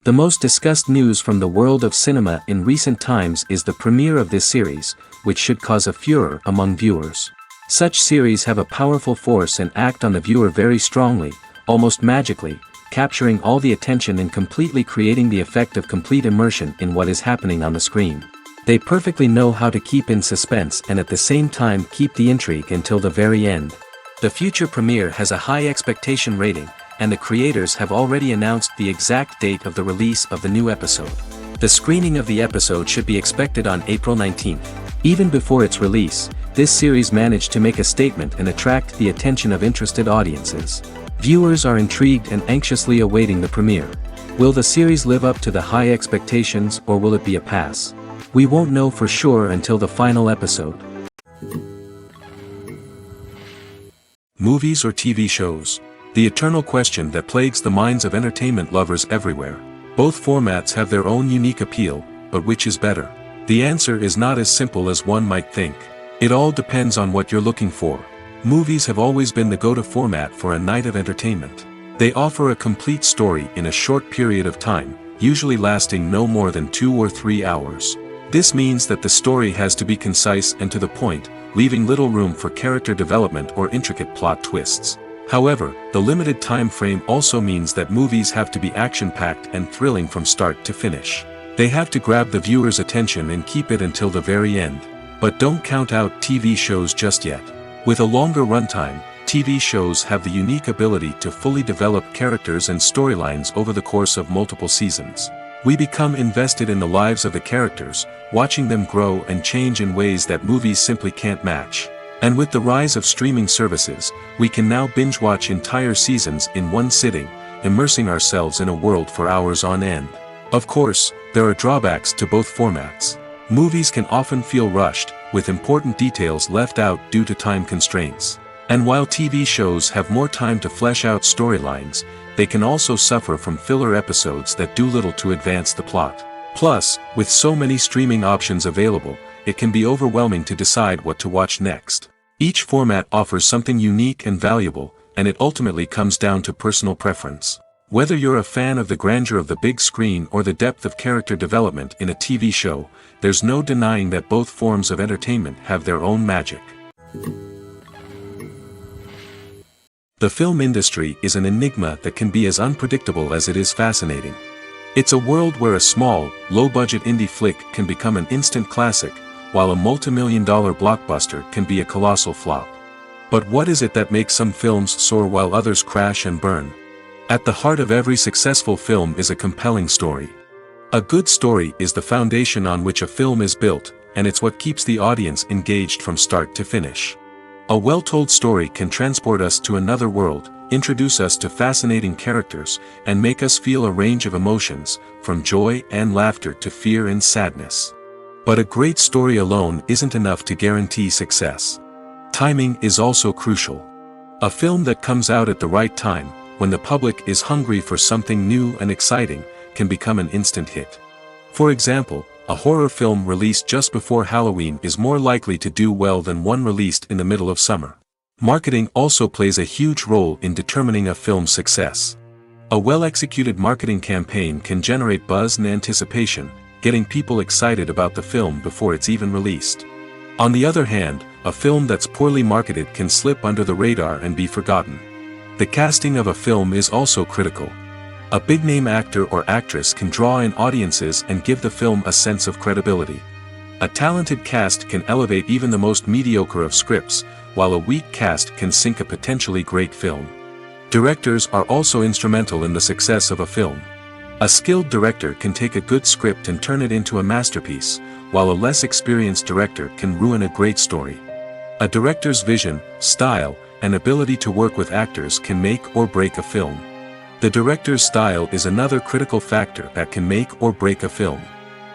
The most discussed news from the world of cinema in recent times is the premiere of this series, which should cause a furor among viewers. Such series have a powerful force and act on the viewer very strongly, almost magically, capturing all the attention and completely creating the effect of complete immersion in what is happening on the screen. They perfectly know how to keep in suspense and at the same time keep the intrigue until the very end. The future premiere has a high expectation rating, and the creators have already announced the exact date of the release of the new episode. The screening of the episode should be expected on April 19th. Even before its release, this series managed to make a statement and attract the attention of interested audiences. Viewers are intrigued and anxiously awaiting the premiere. Will the series live up to the high expectations or will it be a pass? We won't know for sure until the final episode. Movies or TV shows? The eternal question that plagues the minds of entertainment lovers everywhere. Both formats have their own unique appeal, but which is better? The answer is not as simple as one might think. It all depends on what you're looking for. Movies have always been the go-to format for a night of entertainment. They offer a complete story in a short period of time, usually lasting no more than 2 or 3 hours. This means that the story has to be concise and to the point, leaving little room for character development or intricate plot twists. However, the limited time frame also means that movies have to be action-packed and thrilling from start to finish. They have to grab the viewer's attention and keep it until the very end. But don't count out TV shows just yet. With a longer runtime, TV shows have the unique ability to fully develop characters and storylines over the course of multiple seasons. We become invested in the lives of the characters, watching them grow and change in ways that movies simply can't match. And with the rise of streaming services, we can now binge-watch entire seasons in one sitting, immersing ourselves in a world for hours on end. Of course, there are drawbacks to both formats. Movies can often feel rushed, with important details left out due to time constraints. And while TV shows have more time to flesh out storylines, they can also suffer from filler episodes that do little to advance the plot. Plus, with so many streaming options available, it can be overwhelming to decide what to watch next. Each format offers something unique and valuable, and it ultimately comes down to personal preference. Whether you're a fan of the grandeur of the big screen or the depth of character development in a TV show, there's no denying that both forms of entertainment have their own magic. The film industry is an enigma that can be as unpredictable as it is fascinating. It's a world where a small, low-budget indie flick can become an instant classic, while a multi-million-dollar blockbuster can be a colossal flop. But what is it that makes some films soar while others crash and burn? At the heart of every successful film is a compelling story. A good story is the foundation on which a film is built, and it's what keeps the audience engaged from start to finish. A well-told story can transport us to another world, introduce us to fascinating characters, and make us feel a range of emotions, from joy and laughter to fear and sadness. But a great story alone isn't enough to guarantee success. Timing is also crucial. A film that comes out at the right time, when the public is hungry for something new and exciting, can become an instant hit. For example, a horror film released just before Halloween is more likely to do well than one released in the middle of summer. Marketing also plays a huge role in determining a film's success. A well-executed marketing campaign can generate buzz and anticipation, getting people excited about the film before it's even released. On the other hand, a film that's poorly marketed can slip under the radar and be forgotten. The casting of a film is also critical. A big-name actor or actress can draw in audiences and give the film a sense of credibility. A talented cast can elevate even the most mediocre of scripts, while a weak cast can sink a potentially great film. Directors are also instrumental in the success of a film. A skilled director can take a good script and turn it into a masterpiece, while a less experienced director can ruin a great story. A director's vision, style, and ability to work with actors can make or break a film. The director's style is another critical factor that can make or break a film.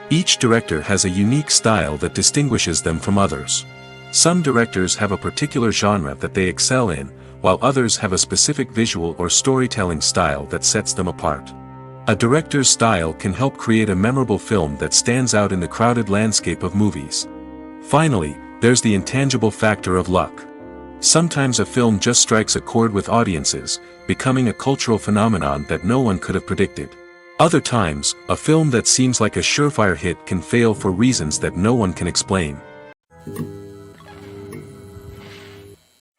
Each director has a unique style that distinguishes them from others. Some directors have a particular genre that they excel in, while others have a specific visual or storytelling style that sets them apart. A director's style can help create a memorable film that stands out in the crowded landscape of movies. Finally, there's the intangible factor of luck. Sometimes a film just strikes a chord with audiences, becoming a cultural phenomenon that no one could have predicted. Other times, a film that seems like a surefire hit can fail for reasons that no one can explain.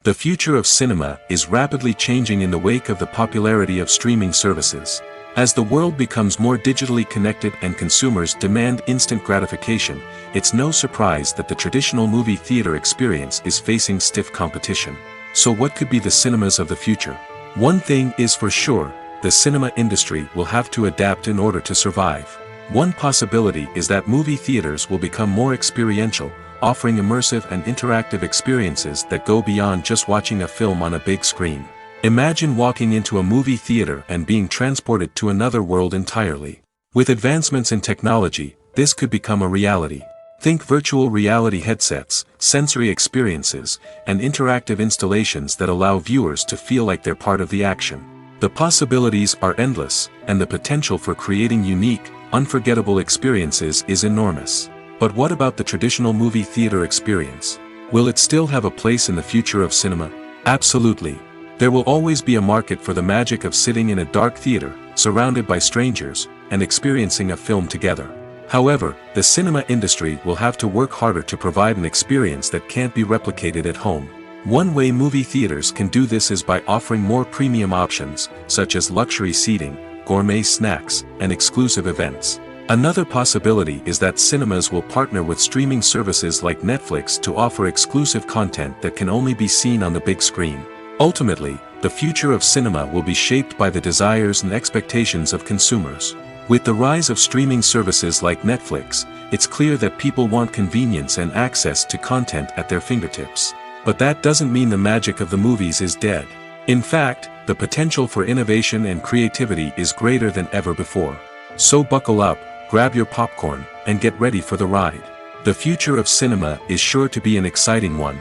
The future of cinema is rapidly changing in the wake of the popularity of streaming services. As the world becomes more digitally connected and consumers demand instant gratification, it's no surprise that the traditional movie theater experience is facing stiff competition. So what could be the cinemas of the future? One thing is for sure, the cinema industry will have to adapt in order to survive. One possibility is that movie theaters will become more experiential, offering immersive and interactive experiences that go beyond just watching a film on a big screen. Imagine walking into a movie theater and being transported to another world entirely. With advancements in technology, this could become a reality. Think virtual reality headsets, sensory experiences, and interactive installations that allow viewers to feel like they're part of the action. The possibilities are endless, and the potential for creating unique, unforgettable experiences is enormous. But what about the traditional movie theater experience? Will it still have a place in the future of cinema? Absolutely. There will always be a market for the magic of sitting in a dark theater, surrounded by strangers, and experiencing a film together. However, the cinema industry will have to work harder to provide an experience that can't be replicated at home. One way movie theaters can do this is by offering more premium options, such as luxury seating, gourmet snacks, and exclusive events. Another possibility is that cinemas will partner with streaming services like Netflix to offer exclusive content that can only be seen on the big screen. Ultimately, the future of cinema will be shaped by the desires and expectations of consumers. With the rise of streaming services like Netflix, it's clear that people want convenience and access to content at their fingertips. But that doesn't mean the magic of the movies is dead. In fact, the potential for innovation and creativity is greater than ever before. So buckle up, grab your popcorn, and get ready for the ride. The future of cinema is sure to be an exciting one.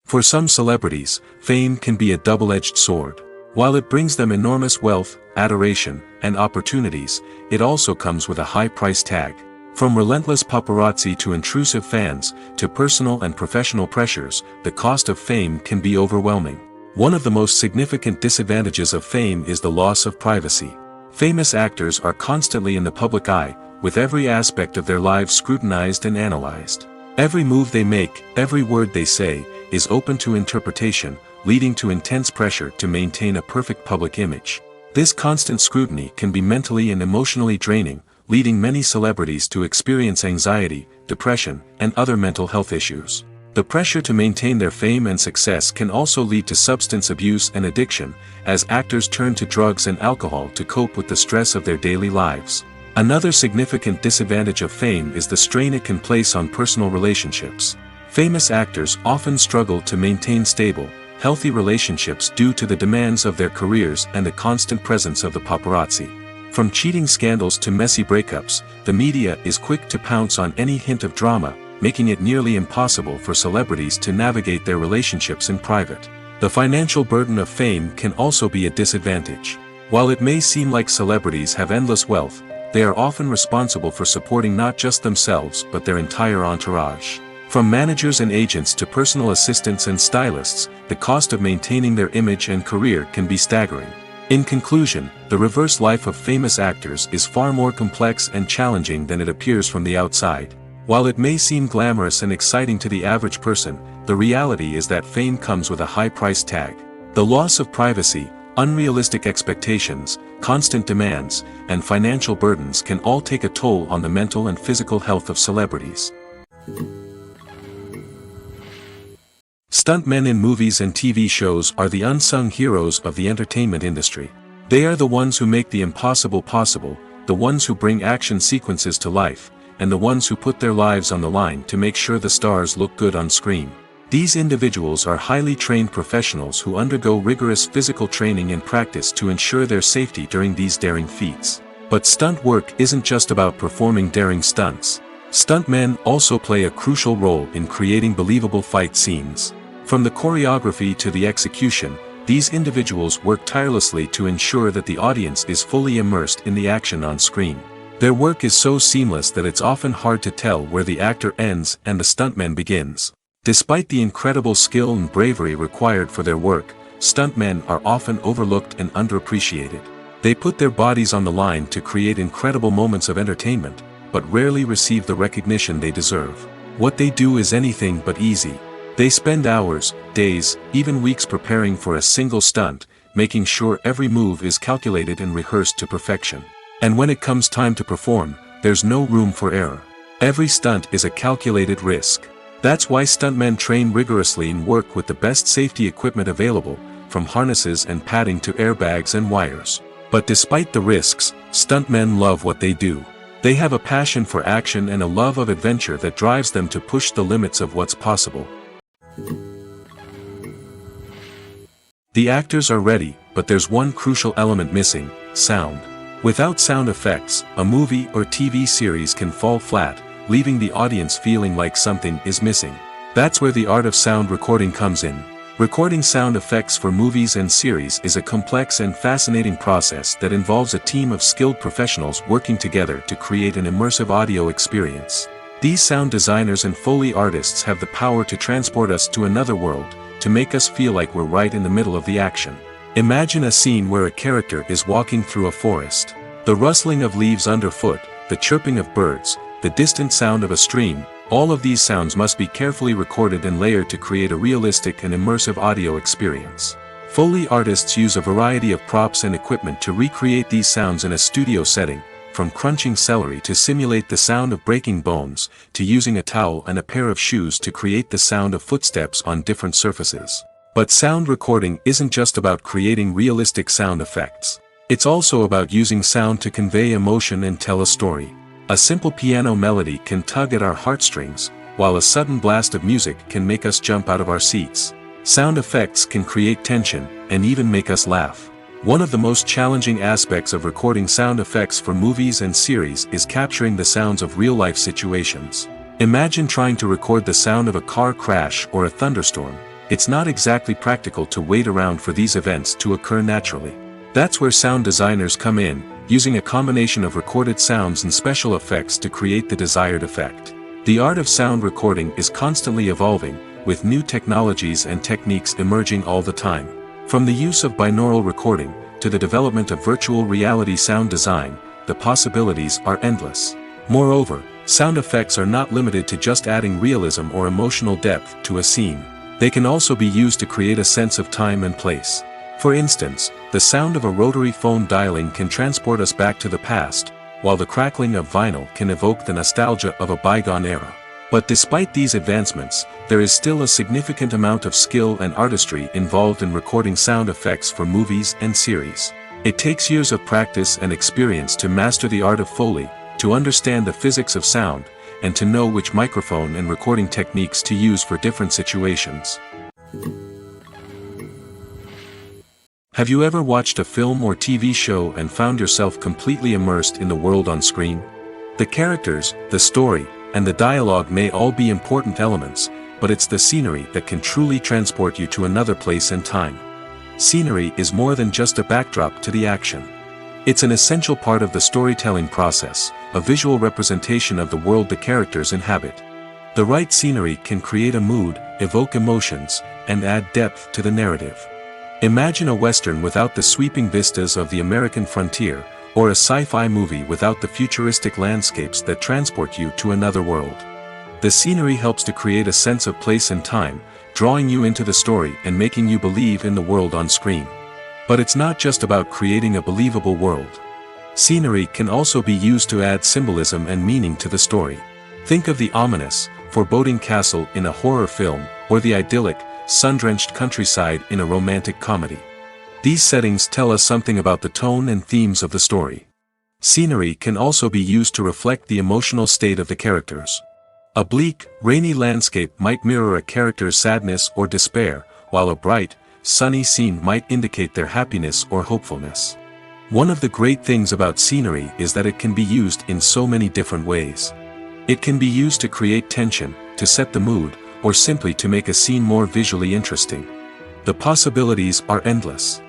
For some celebrities, fame can be a double-edged sword. While it brings them enormous wealth, adoration, and opportunities, it also comes with a high price tag. From relentless paparazzi to intrusive fans, to personal and professional pressures, the cost of fame can be overwhelming. One of the most significant disadvantages of fame is the loss of privacy. Famous actors are constantly in the public eye, with every aspect of their lives scrutinized and analyzed. Every move they make, every word they say, is open to interpretation, leading to intense pressure to maintain a perfect public image. This constant scrutiny can be mentally and emotionally draining, leading many celebrities to experience anxiety, depression, and other mental health issues. The pressure to maintain their fame and success can also lead to substance abuse and addiction, as actors turn to drugs and alcohol to cope with the stress of their daily lives. Another significant disadvantage of fame is the strain it can place on personal relationships. Famous actors often struggle to maintain stable, healthy relationships due to the demands of their careers and the constant presence of the paparazzi. From cheating scandals to messy breakups, the media is quick to pounce on any hint of drama, making it nearly impossible for celebrities to navigate their relationships in private. The financial burden of fame can also be a disadvantage. While it may seem like celebrities have endless wealth, they are often responsible for supporting not just themselves but their entire entourage. From managers and agents to personal assistants and stylists, the cost of maintaining their image and career can be staggering. In conclusion, the reverse life of famous actors is far more complex and challenging than it appears from the outside. While it may seem glamorous and exciting to the average person, the reality is that fame comes with a high price tag. The loss of privacy, unrealistic expectations, constant demands, and financial burdens can all take a toll on the mental and physical health of celebrities. Stuntmen in movies and TV shows are the unsung heroes of the entertainment industry. They are the ones who make the impossible possible, the ones who bring action sequences to life, and the ones who put their lives on the line to make sure the stars look good on screen. These individuals are highly trained professionals who undergo rigorous physical training and practice to ensure their safety during these daring feats. But stunt work isn't just about performing daring stunts. Stuntmen also play a crucial role in creating believable fight scenes. From the choreography to the execution, these individuals work tirelessly to ensure that the audience is fully immersed in the action on screen. Their work is so seamless that it's often hard to tell where the actor ends and the stuntman begins. Despite the incredible skill and bravery required for their work, stuntmen are often overlooked and underappreciated. They put their bodies on the line to create incredible moments of entertainment, but rarely receive the recognition they deserve. What they do is anything but easy. They spend hours, days, even weeks preparing for a single stunt, making sure every move is calculated and rehearsed to perfection. And when it comes time to perform, there's no room for error. Every stunt is a calculated risk. That's why stuntmen train rigorously and work with the best safety equipment available, from harnesses and padding to airbags and wires. But despite the risks, stuntmen love what they do. They have a passion for action and a love of adventure that drives them to push the limits of what's possible. The actors are ready, but there's one crucial element missing: sound. Without sound effects, a movie or TV series can fall flat, leaving the audience feeling like something is missing. That's where the art of sound recording comes in. Recording sound effects for movies and series is a complex and fascinating process that involves a team of skilled professionals working together to create an immersive audio experience. These sound designers and Foley artists have the power to transport us to another world, to make us feel like we're right in the middle of the action. Imagine a scene where a character is walking through a forest. The rustling of leaves underfoot, the chirping of birds, the distant sound of a stream, all of these sounds must be carefully recorded and layered to create a realistic and immersive audio experience. Foley artists use a variety of props and equipment to recreate these sounds in a studio setting, from crunching celery to simulate the sound of breaking bones, to using a towel and a pair of shoes to create the sound of footsteps on different surfaces. But sound recording isn't just about creating realistic sound effects. It's also about using sound to convey emotion and tell a story. A simple piano melody can tug at our heartstrings, while a sudden blast of music can make us jump out of our seats. Sound effects can create tension, and even make us laugh. One of the most challenging aspects of recording sound effects for movies and series is capturing the sounds of real-life situations. Imagine trying to record the sound of a car crash or a thunderstorm. It's not exactly practical to wait around for these events to occur naturally. That's where sound designers come in, using a combination of recorded sounds and special effects to create the desired effect. The art of sound recording is constantly evolving, with new technologies and techniques emerging all the time. From the use of binaural recording, to the development of virtual reality sound design, the possibilities are endless. Moreover, sound effects are not limited to just adding realism or emotional depth to a scene. They can also be used to create a sense of time and place. For instance, the sound of a rotary phone dialing can transport us back to the past, while the crackling of vinyl can evoke the nostalgia of a bygone era. But despite these advancements, there is still a significant amount of skill and artistry involved in recording sound effects for movies and series. It takes years of practice and experience to master the art of Foley, to understand the physics of sound, and to know which microphone and recording techniques to use for different situations. Have you ever watched a film or TV show and found yourself completely immersed in the world on screen? The characters, the story, and the dialogue may all be important elements, but it's the scenery that can truly transport you to another place and time. Scenery is more than just a backdrop to the action. It's an essential part of the storytelling process, a visual representation of the world the characters inhabit. The right scenery can create a mood, evoke emotions, and add depth to the narrative. Imagine a Western without the sweeping vistas of the American frontier, or a sci-fi movie without the futuristic landscapes that transport you to another world. The scenery helps to create a sense of place and time, drawing you into the story and making you believe in the world on screen. But it's not just about creating a believable world. Scenery can also be used to add symbolism and meaning to the story. Think of the ominous, foreboding castle in a horror film, or the idyllic, sun-drenched countryside in a romantic comedy. These settings tell us something about the tone and themes of the story. Scenery can also be used to reflect the emotional state of the characters. A bleak, rainy landscape might mirror a character's sadness or despair, while a bright, sunny scene might indicate their happiness or hopefulness. One of the great things about scenery is that it can be used in so many different ways. It can be used to create tension, to set the mood, or simply to make a scene more visually interesting. The possibilities are endless.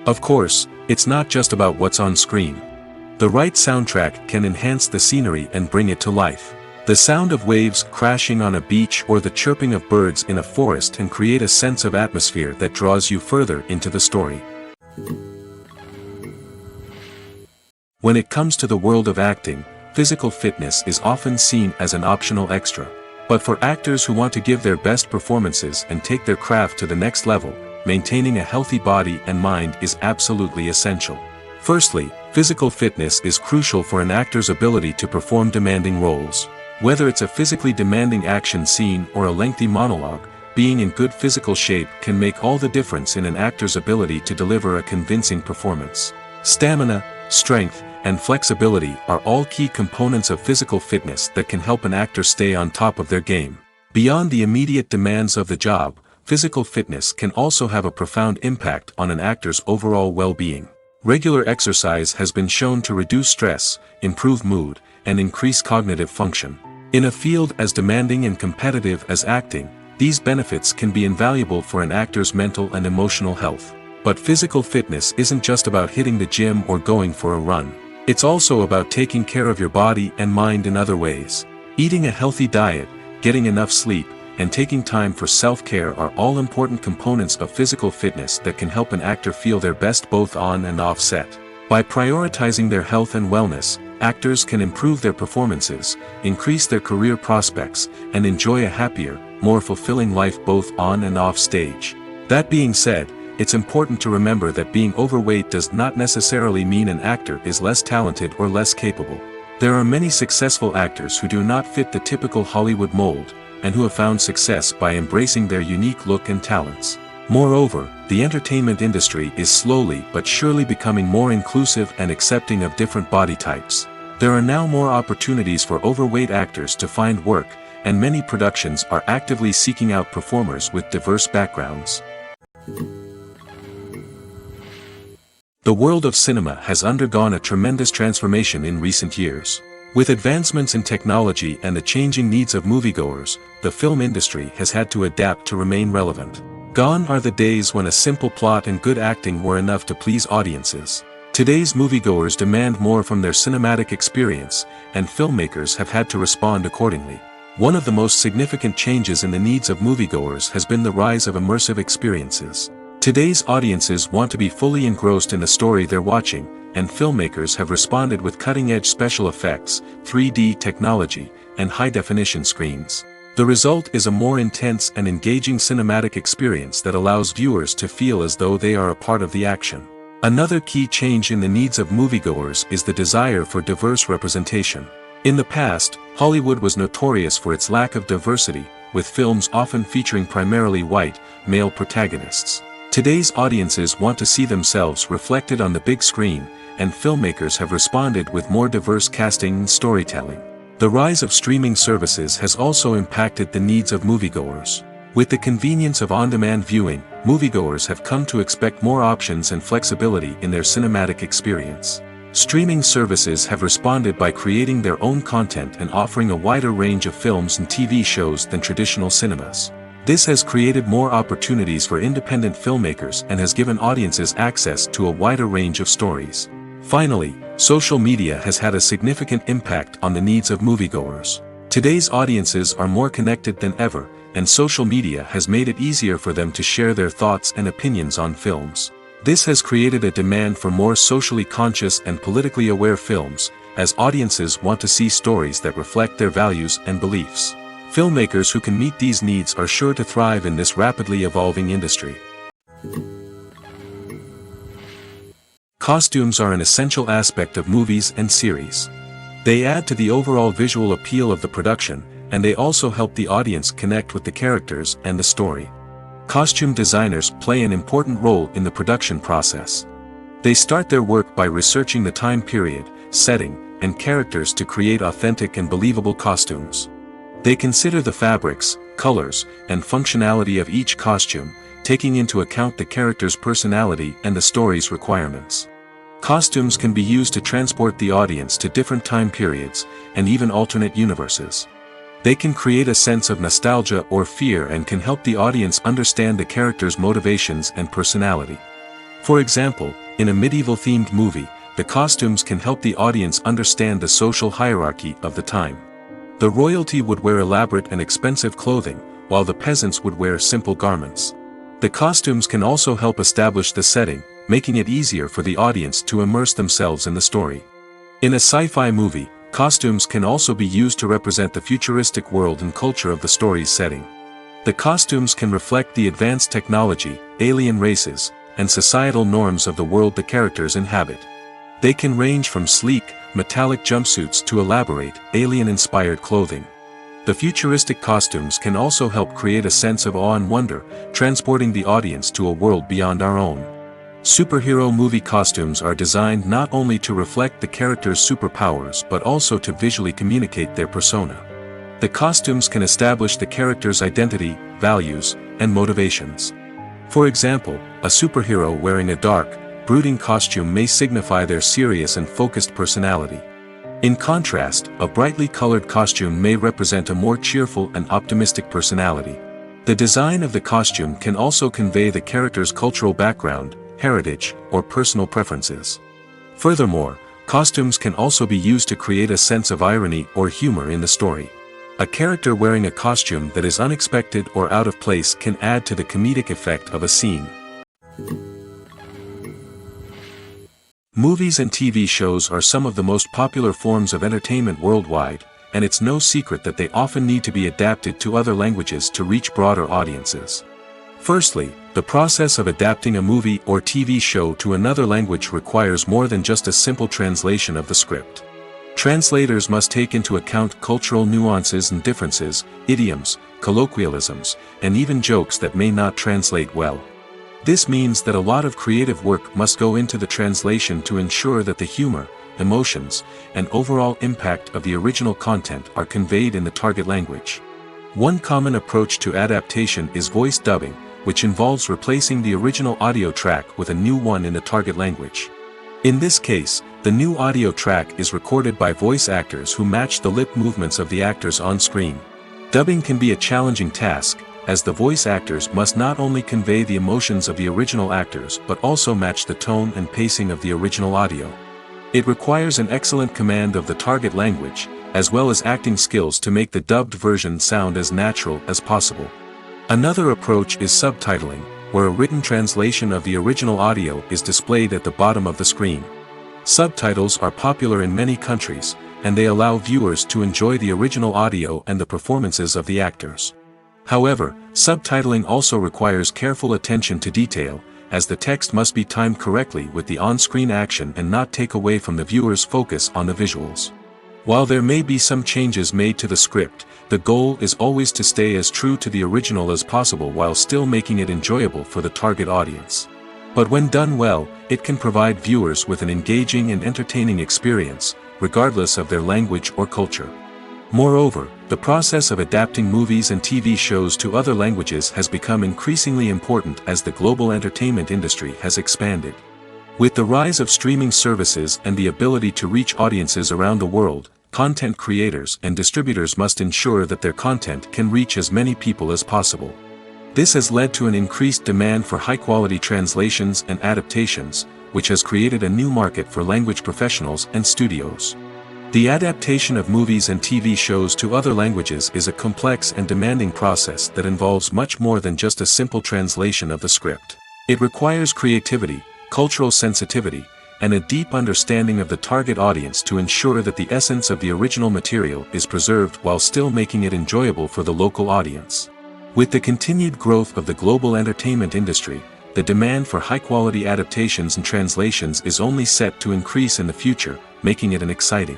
Of course, it's not just about what's on screen. The right soundtrack can enhance the scenery and bring it to life. The sound of waves crashing on a beach or the chirping of birds in a forest can create a sense of atmosphere that draws you further into the story. When it comes to the world of acting, physical fitness is often seen as an optional extra. But for actors who want to give their best performances and take their craft to the next level, maintaining a healthy body and mind is absolutely essential. Firstly, physical fitness is crucial for an actor's ability to perform demanding roles. Whether it's a physically demanding action scene or a lengthy monologue, being in good physical shape can make all the difference in an actor's ability to deliver a convincing performance. Stamina, strength, and flexibility are all key components of physical fitness that can help an actor stay on top of their game. Beyond the immediate demands of the job, physical fitness can also have a profound impact on an actor's overall well-being. Regular exercise has been shown to reduce stress, improve mood, and increase cognitive function. In a field as demanding and competitive as acting, these benefits can be invaluable for an actor's mental and emotional health. But physical fitness isn't just about hitting the gym or going for a run. It's also about taking care of your body and mind in other ways. Eating a healthy diet, getting enough sleep, and taking time for self-care are all important components of physical fitness that can help an actor feel their best both on and off set. By prioritizing their health and wellness, actors can improve their performances, increase their career prospects, and enjoy a happier, more fulfilling life both on and off stage. That being said, it's important to remember that being overweight does not necessarily mean an actor is less talented or less capable. There are many successful actors who do not fit the typical Hollywood mold, and who have found success by embracing their unique look and talents. Moreover, the entertainment industry is slowly but surely becoming more inclusive and accepting of different body types. There are now more opportunities for overweight actors to find work, and many productions are actively seeking out performers with diverse backgrounds. The world of cinema has undergone a tremendous transformation in recent years. With advancements in technology and the changing needs of moviegoers, the film industry has had to adapt to remain relevant. Gone are the days when a simple plot and good acting were enough to please audiences. Today's moviegoers demand more from their cinematic experience, and filmmakers have had to respond accordingly. One of the most significant changes in the needs of moviegoers has been the rise of immersive experiences. Today's audiences want to be fully engrossed in the story they're watching, and filmmakers have responded with cutting-edge special effects, 3D technology, and high-definition screens. The result is a more intense and engaging cinematic experience that allows viewers to feel as though they are a part of the action. Another key change in the needs of moviegoers is the desire for diverse representation. In the past, Hollywood was notorious for its lack of diversity, with films often featuring primarily white, male protagonists. Today's audiences want to see themselves reflected on the big screen, and filmmakers have responded with more diverse casting and storytelling. The rise of streaming services has also impacted the needs of moviegoers. With the convenience of on-demand viewing, moviegoers have come to expect more options and flexibility in their cinematic experience. Streaming services have responded by creating their own content and offering a wider range of films and TV shows than traditional cinemas. This has created more opportunities for independent filmmakers and has given audiences access to a wider range of stories. Finally, social media has had a significant impact on the needs of moviegoers. Today's audiences are more connected than ever, and social media has made it easier for them to share their thoughts and opinions on films. This has created a demand for more socially conscious and politically aware films, as audiences want to see stories that reflect their values and beliefs. Filmmakers who can meet these needs are sure to thrive in this rapidly evolving industry. Costumes are an essential aspect of movies and series. They add to the overall visual appeal of the production, and they also help the audience connect with the characters and the story. Costume designers play an important role in the production process. They start their work by researching the time period, setting, and characters to create authentic and believable costumes. They consider the fabrics, colors, and functionality of each costume, taking into account the character's personality and the story's requirements. Costumes can be used to transport the audience to different time periods, and even alternate universes. They can create a sense of nostalgia or fear and can help the audience understand the character's motivations and personality. For example, in a medieval-themed movie, the costumes can help the audience understand the social hierarchy of the time. The royalty would wear elaborate and expensive clothing, while the peasants would wear simple garments. The costumes can also help establish the setting, making it easier for the audience to immerse themselves in the story. In a sci-fi movie, costumes can also be used to represent the futuristic world and culture of the story's setting. The costumes can reflect the advanced technology, alien races, and societal norms of the world the characters inhabit. They can range from sleek, metallic jumpsuits to elaborate, alien-inspired clothing. The futuristic costumes can also help create a sense of awe and wonder, transporting the audience to a world beyond our own. Superhero movie costumes are designed not only to reflect the character's superpowers but also to visually communicate their persona. The costumes can establish the character's identity, values, and motivations. For example, a superhero wearing a dark, brooding costume may signify their serious and focused personality. In contrast, a brightly colored costume may represent a more cheerful and optimistic personality. The design of the costume can also convey the character's cultural background, heritage, or personal preferences. Furthermore, costumes can also be used to create a sense of irony or humor in the story. A character wearing a costume that is unexpected or out of place can add to the comedic effect of a scene. Movies and TV shows are some of the most popular forms of entertainment worldwide, and it's no secret that they often need to be adapted to other languages to reach broader audiences. Firstly, the process of adapting a movie or TV show to another language requires more than just a simple translation of the script. Translators must take into account cultural nuances and differences, idioms, colloquialisms, and even jokes that may not translate well. This means that a lot of creative work must go into the translation to ensure that the humor, emotions, and overall impact of the original content are conveyed in the target language. One common approach to adaptation is voice dubbing, which involves replacing the original audio track with a new one in the target language. In this case, the new audio track is recorded by voice actors who match the lip movements of the actors on screen. Dubbing can be a challenging task, as the voice actors must not only convey the emotions of the original actors but also match the tone and pacing of the original audio. It requires an excellent command of the target language, as well as acting skills to make the dubbed version sound as natural as possible. Another approach is subtitling, where a written translation of the original audio is displayed at the bottom of the screen. Subtitles are popular in many countries, and they allow viewers to enjoy the original audio and the performances of the actors. However, subtitling also requires careful attention to detail, as the text must be timed correctly with the on-screen action and not take away from the viewer's focus on the visuals. While there may be some changes made to the script, the goal is always to stay as true to the original as possible while still making it enjoyable for the target audience. But when done well, it can provide viewers with an engaging and entertaining experience, regardless of their language or culture. Moreover, the process of adapting movies and TV shows to other languages has become increasingly important as the global entertainment industry has expanded. With the rise of streaming services and the ability to reach audiences around the world, content creators and distributors must ensure that their content can reach as many people as possible. This has led to an increased demand for high-quality translations and adaptations, which has created a new market for language professionals and studios. The adaptation of movies and TV shows to other languages is a complex and demanding process that involves much more than just a simple translation of the script. It requires creativity, cultural sensitivity, and a deep understanding of the target audience to ensure that the essence of the original material is preserved while still making it enjoyable for the local audience. With the continued growth of the global entertainment industry, the demand for high-quality adaptations and translations is only set to increase in the future, making it an exciting.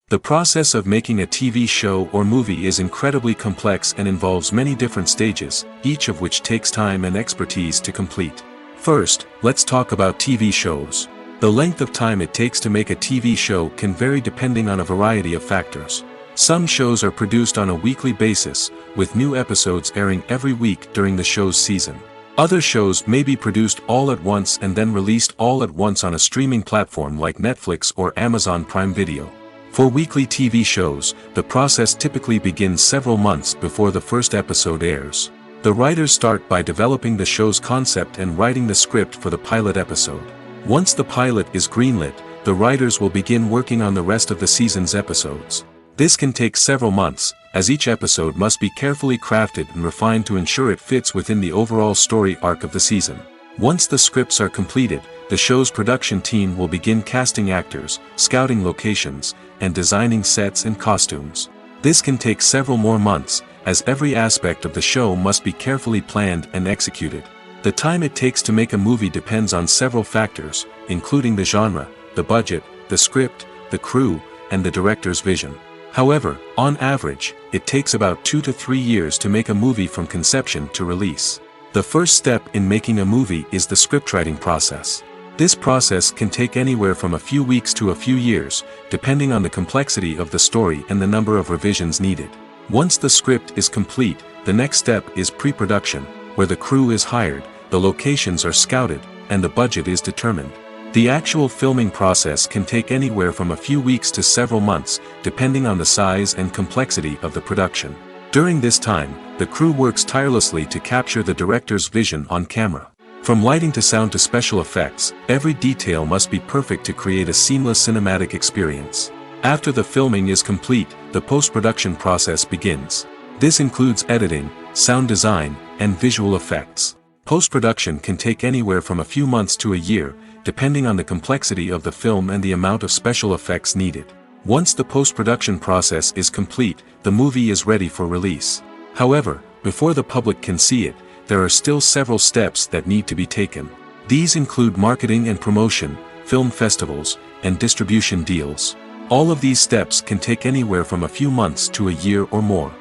The process of making a TV show or movie is incredibly complex and involves many different stages, each of which takes time and expertise to complete. First, let's talk about TV shows. The length of time it takes to make a TV show can vary depending on a variety of factors. Some shows are produced on a weekly basis, with new episodes airing every week during the show's season. Other shows may be produced all at once and then released all at once on a streaming platform like Netflix or Amazon Prime Video. For weekly TV shows, the process typically begins several months before the first episode airs. The writers start by developing the show's concept and writing the script for the pilot episode. Once the pilot is greenlit, the writers will begin working on the rest of the season's episodes. This can take several months, as each episode must be carefully crafted and refined to ensure it fits within the overall story arc of the season. Once the scripts are completed, the show's production team will begin casting actors, scouting locations, and designing sets and costumes. This can take several more months, as every aspect of the show must be carefully planned and executed. The time it takes to make a movie depends on several factors, including the genre, the budget, the script, the crew, and the director's vision. However, on average, it takes about 2 to 3 years to make a movie from conception to release. The first step in making a movie is the scriptwriting process. This process can take anywhere from a few weeks to a few years, depending on the complexity of the story and the number of revisions needed. Once the script is complete, the next step is pre-production, where the crew is hired, the locations are scouted, and the budget is determined. The actual filming process can take anywhere from a few weeks to several months, depending on the size and complexity of the production. During this time, the crew works tirelessly to capture the director's vision on camera. From lighting to sound to special effects, every detail must be perfect to create a seamless cinematic experience. After the filming is complete, the post-production process begins. This includes editing, sound design, and visual effects. Post-production can take anywhere from a few months to a year, depending on the complexity of the film and the amount of special effects needed. Once the post-production process is complete, the movie is ready for release. However, before the public can see it, there are still several steps that need to be taken. These include marketing and promotion, film festivals, and distribution deals. All of these steps can take anywhere from a few months to a year or more.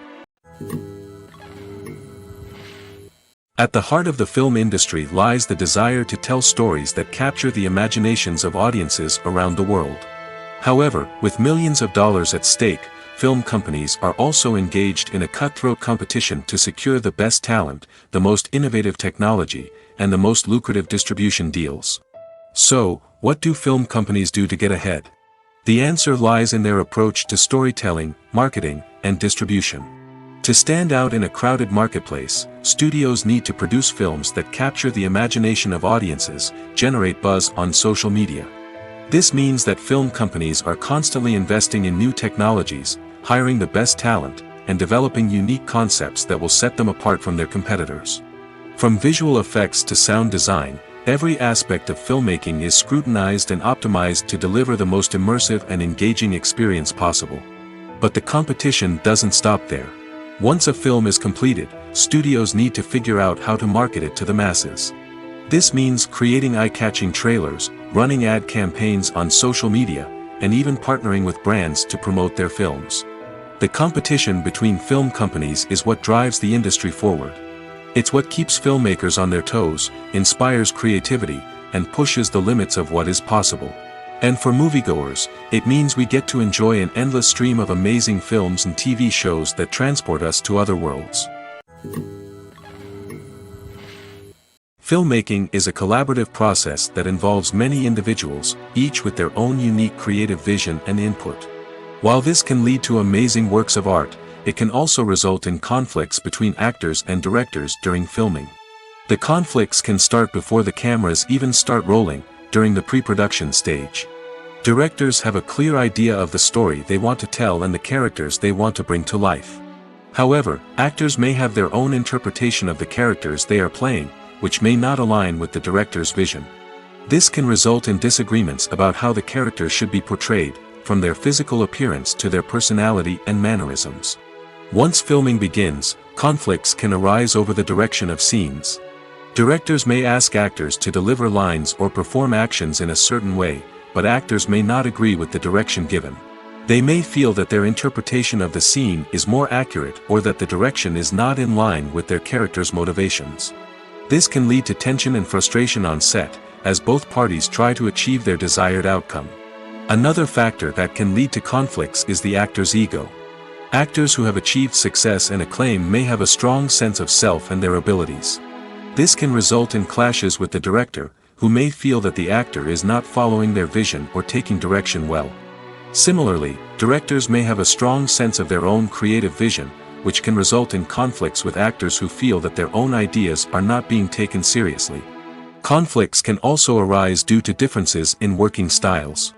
At the heart of the film industry lies the desire to tell stories that capture the imaginations of audiences around the world. However, with millions of dollars at stake, film companies are also engaged in a cutthroat competition to secure the best talent, the most innovative technology, and the most lucrative distribution deals. So, what do film companies do to get ahead? The answer lies in their approach to storytelling, marketing, and distribution. To stand out in a crowded marketplace, studios need to produce films that capture the imagination of audiences, generate buzz on social media. This means that film companies are constantly investing in new technologies, hiring the best talent, and developing unique concepts that will set them apart from their competitors. From visual effects to sound design, every aspect of filmmaking is scrutinized and optimized to deliver the most immersive and engaging experience possible. But the competition doesn't stop there. Once a film is completed, studios need to figure out how to market it to the masses. This means creating eye-catching trailers, running ad campaigns on social media, and even partnering with brands to promote their films. The competition between film companies is what drives the industry forward. It's what keeps filmmakers on their toes, inspires creativity, and pushes the limits of what is possible. And for moviegoers, it means we get to enjoy an endless stream of amazing films and TV shows that transport us to other worlds. Filmmaking is a collaborative process that involves many individuals, each with their own unique creative vision and input. While this can lead to amazing works of art, it can also result in conflicts between actors and directors during filming. The conflicts can start before the cameras even start rolling, during the pre-production stage. Directors have a clear idea of the story they want to tell and the characters they want to bring to life. However, actors may have their own interpretation of the characters they are playing, which may not align with the director's vision. This can result in disagreements about how the characters should be portrayed, from their physical appearance to their personality and mannerisms. Once filming begins, conflicts can arise over the direction of scenes. Directors may ask actors to deliver lines or perform actions in a certain way, but actors may not agree with the direction given. They may feel that their interpretation of the scene is more accurate or that the direction is not in line with their character's motivations. This can lead to tension and frustration on set, as both parties try to achieve their desired outcome. Another factor that can lead to conflicts is the actor's ego. Actors who have achieved success and acclaim may have a strong sense of self and their abilities. This can result in clashes with the director, who may feel that the actor is not following their vision or taking direction well. Similarly, directors may have a strong sense of their own creative vision, which can result in conflicts with actors who feel that their own ideas are not being taken seriously. Conflicts can also arise due to differences in working styles.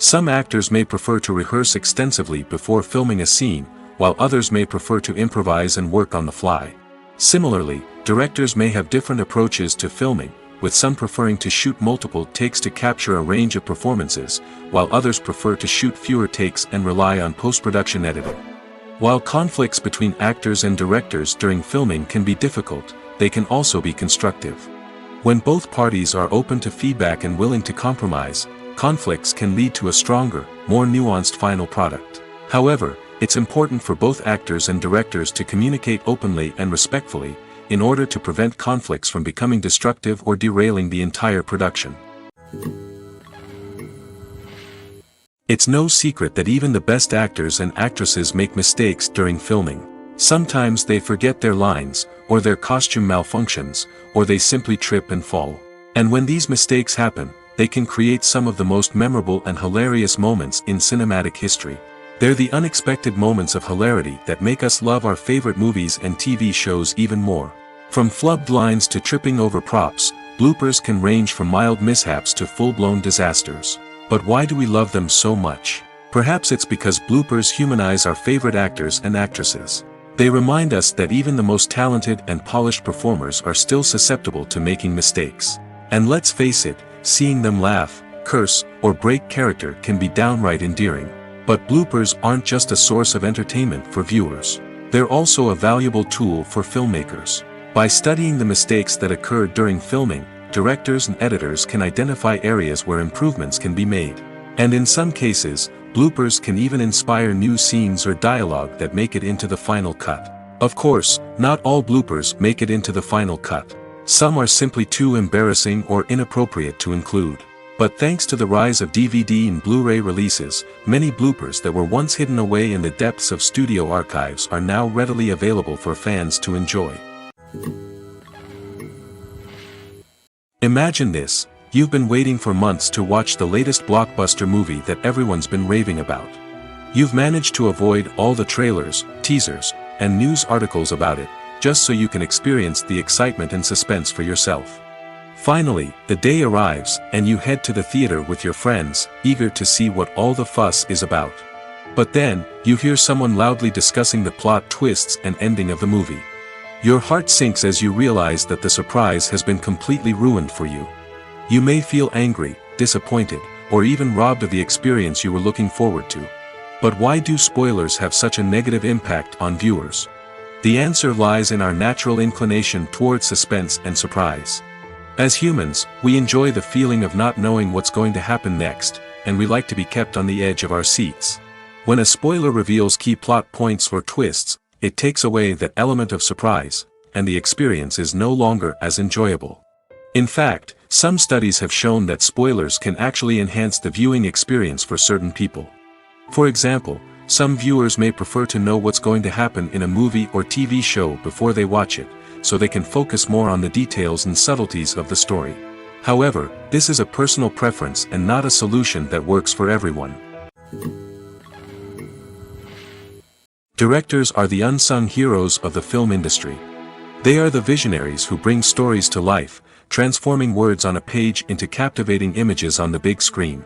Some actors may prefer to rehearse extensively before filming a scene, while others may prefer to improvise and work on the fly. Similarly, directors may have different approaches to filming, with some preferring to shoot multiple takes to capture a range of performances, while others prefer to shoot fewer takes and rely on post-production editing. While conflicts between actors and directors during filming can be difficult, they can also be constructive. When both parties are open to feedback and willing to compromise, conflicts can lead to a stronger, more nuanced final product. However, it's important for both actors and directors to communicate openly and respectfully, in order to prevent conflicts from becoming destructive or derailing the entire production. It's no secret that even the best actors and actresses make mistakes during filming. Sometimes they forget their lines, or their costume malfunctions, or they simply trip and fall. And when these mistakes happen, they can create some of the most memorable and hilarious moments in cinematic history. They're the unexpected moments of hilarity that make us love our favorite movies and TV shows even more. From flubbed lines to tripping over props, bloopers can range from mild mishaps to full-blown disasters. But why do we love them so much? Perhaps it's because bloopers humanize our favorite actors and actresses. They remind us that even the most talented and polished performers are still susceptible to making mistakes. And let's face it, seeing them laugh, curse, or break character can be downright endearing. But bloopers aren't just a source of entertainment for viewers. They're also a valuable tool for filmmakers. By studying the mistakes that occurred during filming, directors and editors can identify areas where improvements can be made. And in some cases, bloopers can even inspire new scenes or dialogue that make it into the final cut. Of course, not all bloopers make it into the final cut. Some are simply too embarrassing or inappropriate to include. But thanks to the rise of DVD and Blu-ray releases, many bloopers that were once hidden away in the depths of studio archives are now readily available for fans to enjoy. Imagine this: you've been waiting for months to watch the latest blockbuster movie that everyone's been raving about. You've managed to avoid all the trailers, teasers, and news articles about it, just so you can experience the excitement and suspense for yourself. Finally, the day arrives, and you head to the theater with your friends, eager to see what all the fuss is about. But then, you hear someone loudly discussing the plot twists and ending of the movie. Your heart sinks as you realize that the surprise has been completely ruined for you. You may feel angry, disappointed, or even robbed of the experience you were looking forward to. But why do spoilers have such a negative impact on viewers? The answer lies in our natural inclination toward suspense and surprise. As humans, we enjoy the feeling of not knowing what's going to happen next, and we like to be kept on the edge of our seats. When a spoiler reveals key plot points or twists, it takes away that element of surprise, and the experience is no longer as enjoyable. In fact, some studies have shown that spoilers can actually enhance the viewing experience for certain people. For example, some viewers may prefer to know what's going to happen in a movie or TV show before they watch it, so they can focus more on the details and subtleties of the story. However, this is a personal preference and not a solution that works for everyone. Directors are the unsung heroes of the film industry. They are the visionaries who bring stories to life, transforming words on a page into captivating images on the big screen.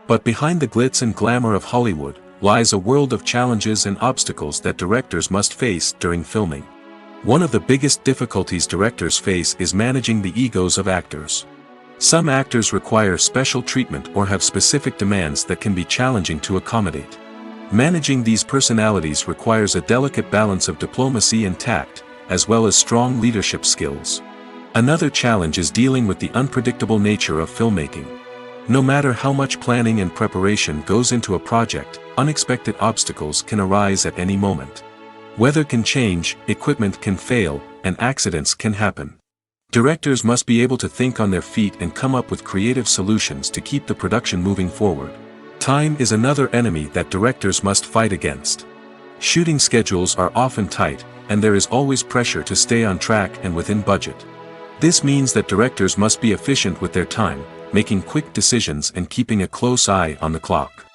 But behind the glitz and glamour of Hollywood lies a world of challenges and obstacles that directors must face during filming. One of the biggest difficulties directors face is managing the egos of actors. Some actors require special treatment or have specific demands that can be challenging to accommodate. Managing these personalities requires a delicate balance of diplomacy and tact, as well as strong leadership skills. Another challenge is dealing with the unpredictable nature of filmmaking. No matter how much planning and preparation goes into a project, unexpected obstacles can arise at any moment. Weather can change, equipment can fail, and accidents can happen. Directors must be able to think on their feet and come up with creative solutions to keep the production moving forward. Time is another enemy that directors must fight against. Shooting schedules are often tight, and there is always pressure to stay on track and within budget. This means that directors must be efficient with their time, making quick decisions and keeping a close eye on the clock.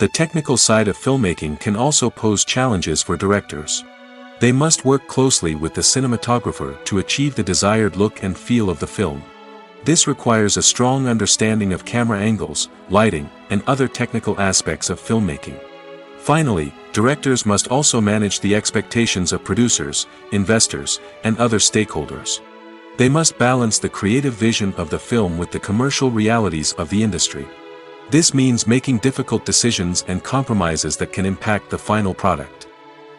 The technical side of filmmaking can also pose challenges for directors. They must work closely with the cinematographer to achieve the desired look and feel of the film. This requires a strong understanding of camera angles, lighting, and other technical aspects of filmmaking. Finally, directors must also manage the expectations of producers, investors, and other stakeholders. They must balance the creative vision of the film with the commercial realities of the industry. This means making difficult decisions and compromises that can impact the final product.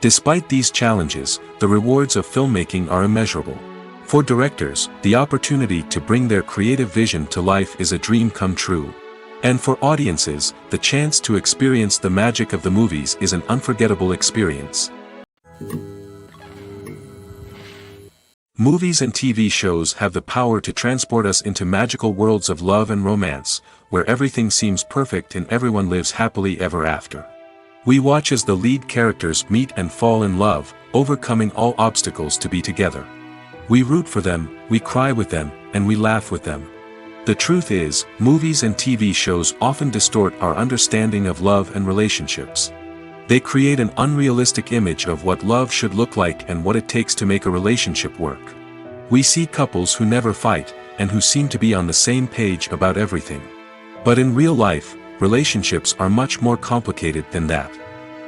Despite these challenges, the rewards of filmmaking are immeasurable. For directors, the opportunity to bring their creative vision to life is a dream come true. And for audiences, the chance to experience the magic of the movies is an unforgettable experience. Movies and TV shows have the power to transport us into magical worlds of love and romance, where everything seems perfect and everyone lives happily ever after. We watch as the lead characters meet and fall in love, overcoming all obstacles to be together. We root for them, we cry with them, and we laugh with them. The truth is, movies and TV shows often distort our understanding of love and relationships. They create an unrealistic image of what love should look like and what it takes to make a relationship work. We see couples who never fight, and who seem to be on the same page about everything. But in real life, relationships are much more complicated than that.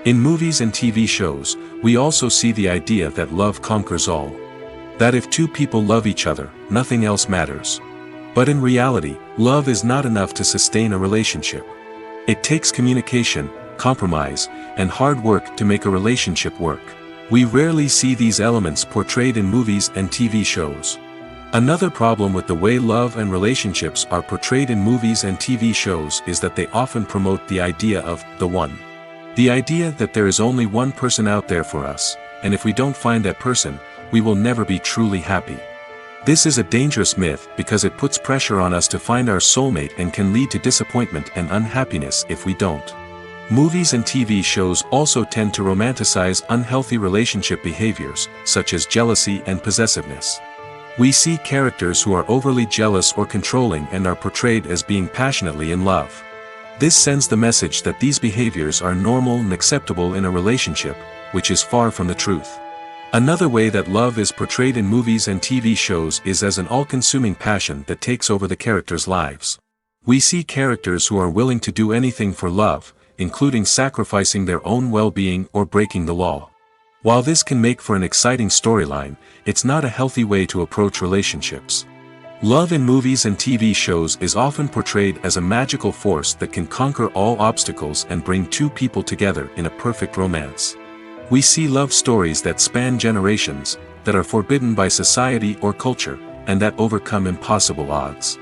In movies and TV shows, we also see the idea that love conquers all. That if two people love each other, nothing else matters. But in reality, love is not enough to sustain a relationship. It takes communication, compromise, and hard work to make a relationship work. We rarely see these elements portrayed in movies and TV shows. Another problem with the way love and relationships are portrayed in movies and TV shows is that they often promote the idea of the one. The idea that there is only one person out there for us, and if we don't find that person, we will never be truly happy. This is a dangerous myth because it puts pressure on us to find our soulmate and can lead to disappointment and unhappiness if we don't. Movies and TV shows also tend to romanticize unhealthy relationship behaviors, such as jealousy and possessiveness. We see characters who are overly jealous or controlling and are portrayed as being passionately in love. This sends the message that these behaviors are normal and acceptable in a relationship, which is far from the truth. Another way that love is portrayed in movies and TV shows is as an all-consuming passion that takes over the characters' lives. We see characters who are willing to do anything for love, including sacrificing their own well-being or breaking the law. While this can make for an exciting storyline, it's not a healthy way to approach relationships. Love in movies and TV shows is often portrayed as a magical force that can conquer all obstacles and bring two people together in a perfect romance. We see love stories that span generations, that are forbidden by society or culture, and that overcome impossible odds.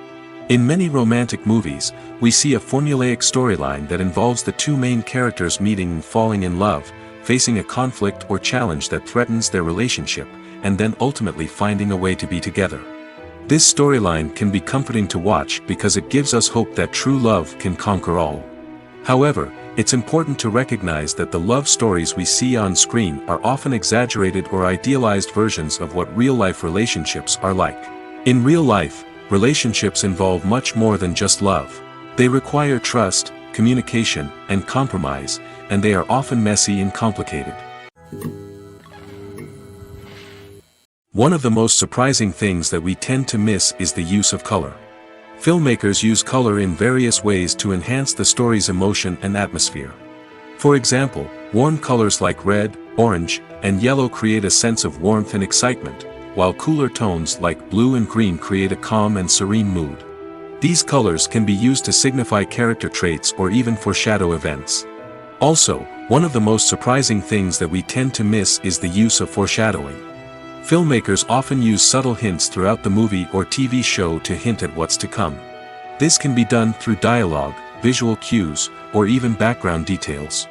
In many romantic movies, we see a formulaic storyline that involves the two main characters meeting and falling in love, facing a conflict or challenge that threatens their relationship, and then ultimately finding a way to be together. This storyline can be comforting to watch because it gives us hope that true love can conquer all. However, it's important to recognize that the love stories we see on screen are often exaggerated or idealized versions of what real-life relationships are like. In real life, relationships involve much more than just love. They require trust, communication, and compromise, and they are often messy and complicated. One of the most surprising things that we tend to miss is the use of color. Filmmakers use color in various ways to enhance the story's emotion and atmosphere. For example, warm colors like red, orange, and yellow create a sense of warmth and excitement, while cooler tones like blue and green create a calm and serene mood. These colors can be used to signify character traits or even foreshadow events. Also, one of the most surprising things that we tend to miss is the use of foreshadowing. Filmmakers often use subtle hints throughout the movie or TV show to hint at what's to come. This can be done through dialogue, visual cues, or even background details.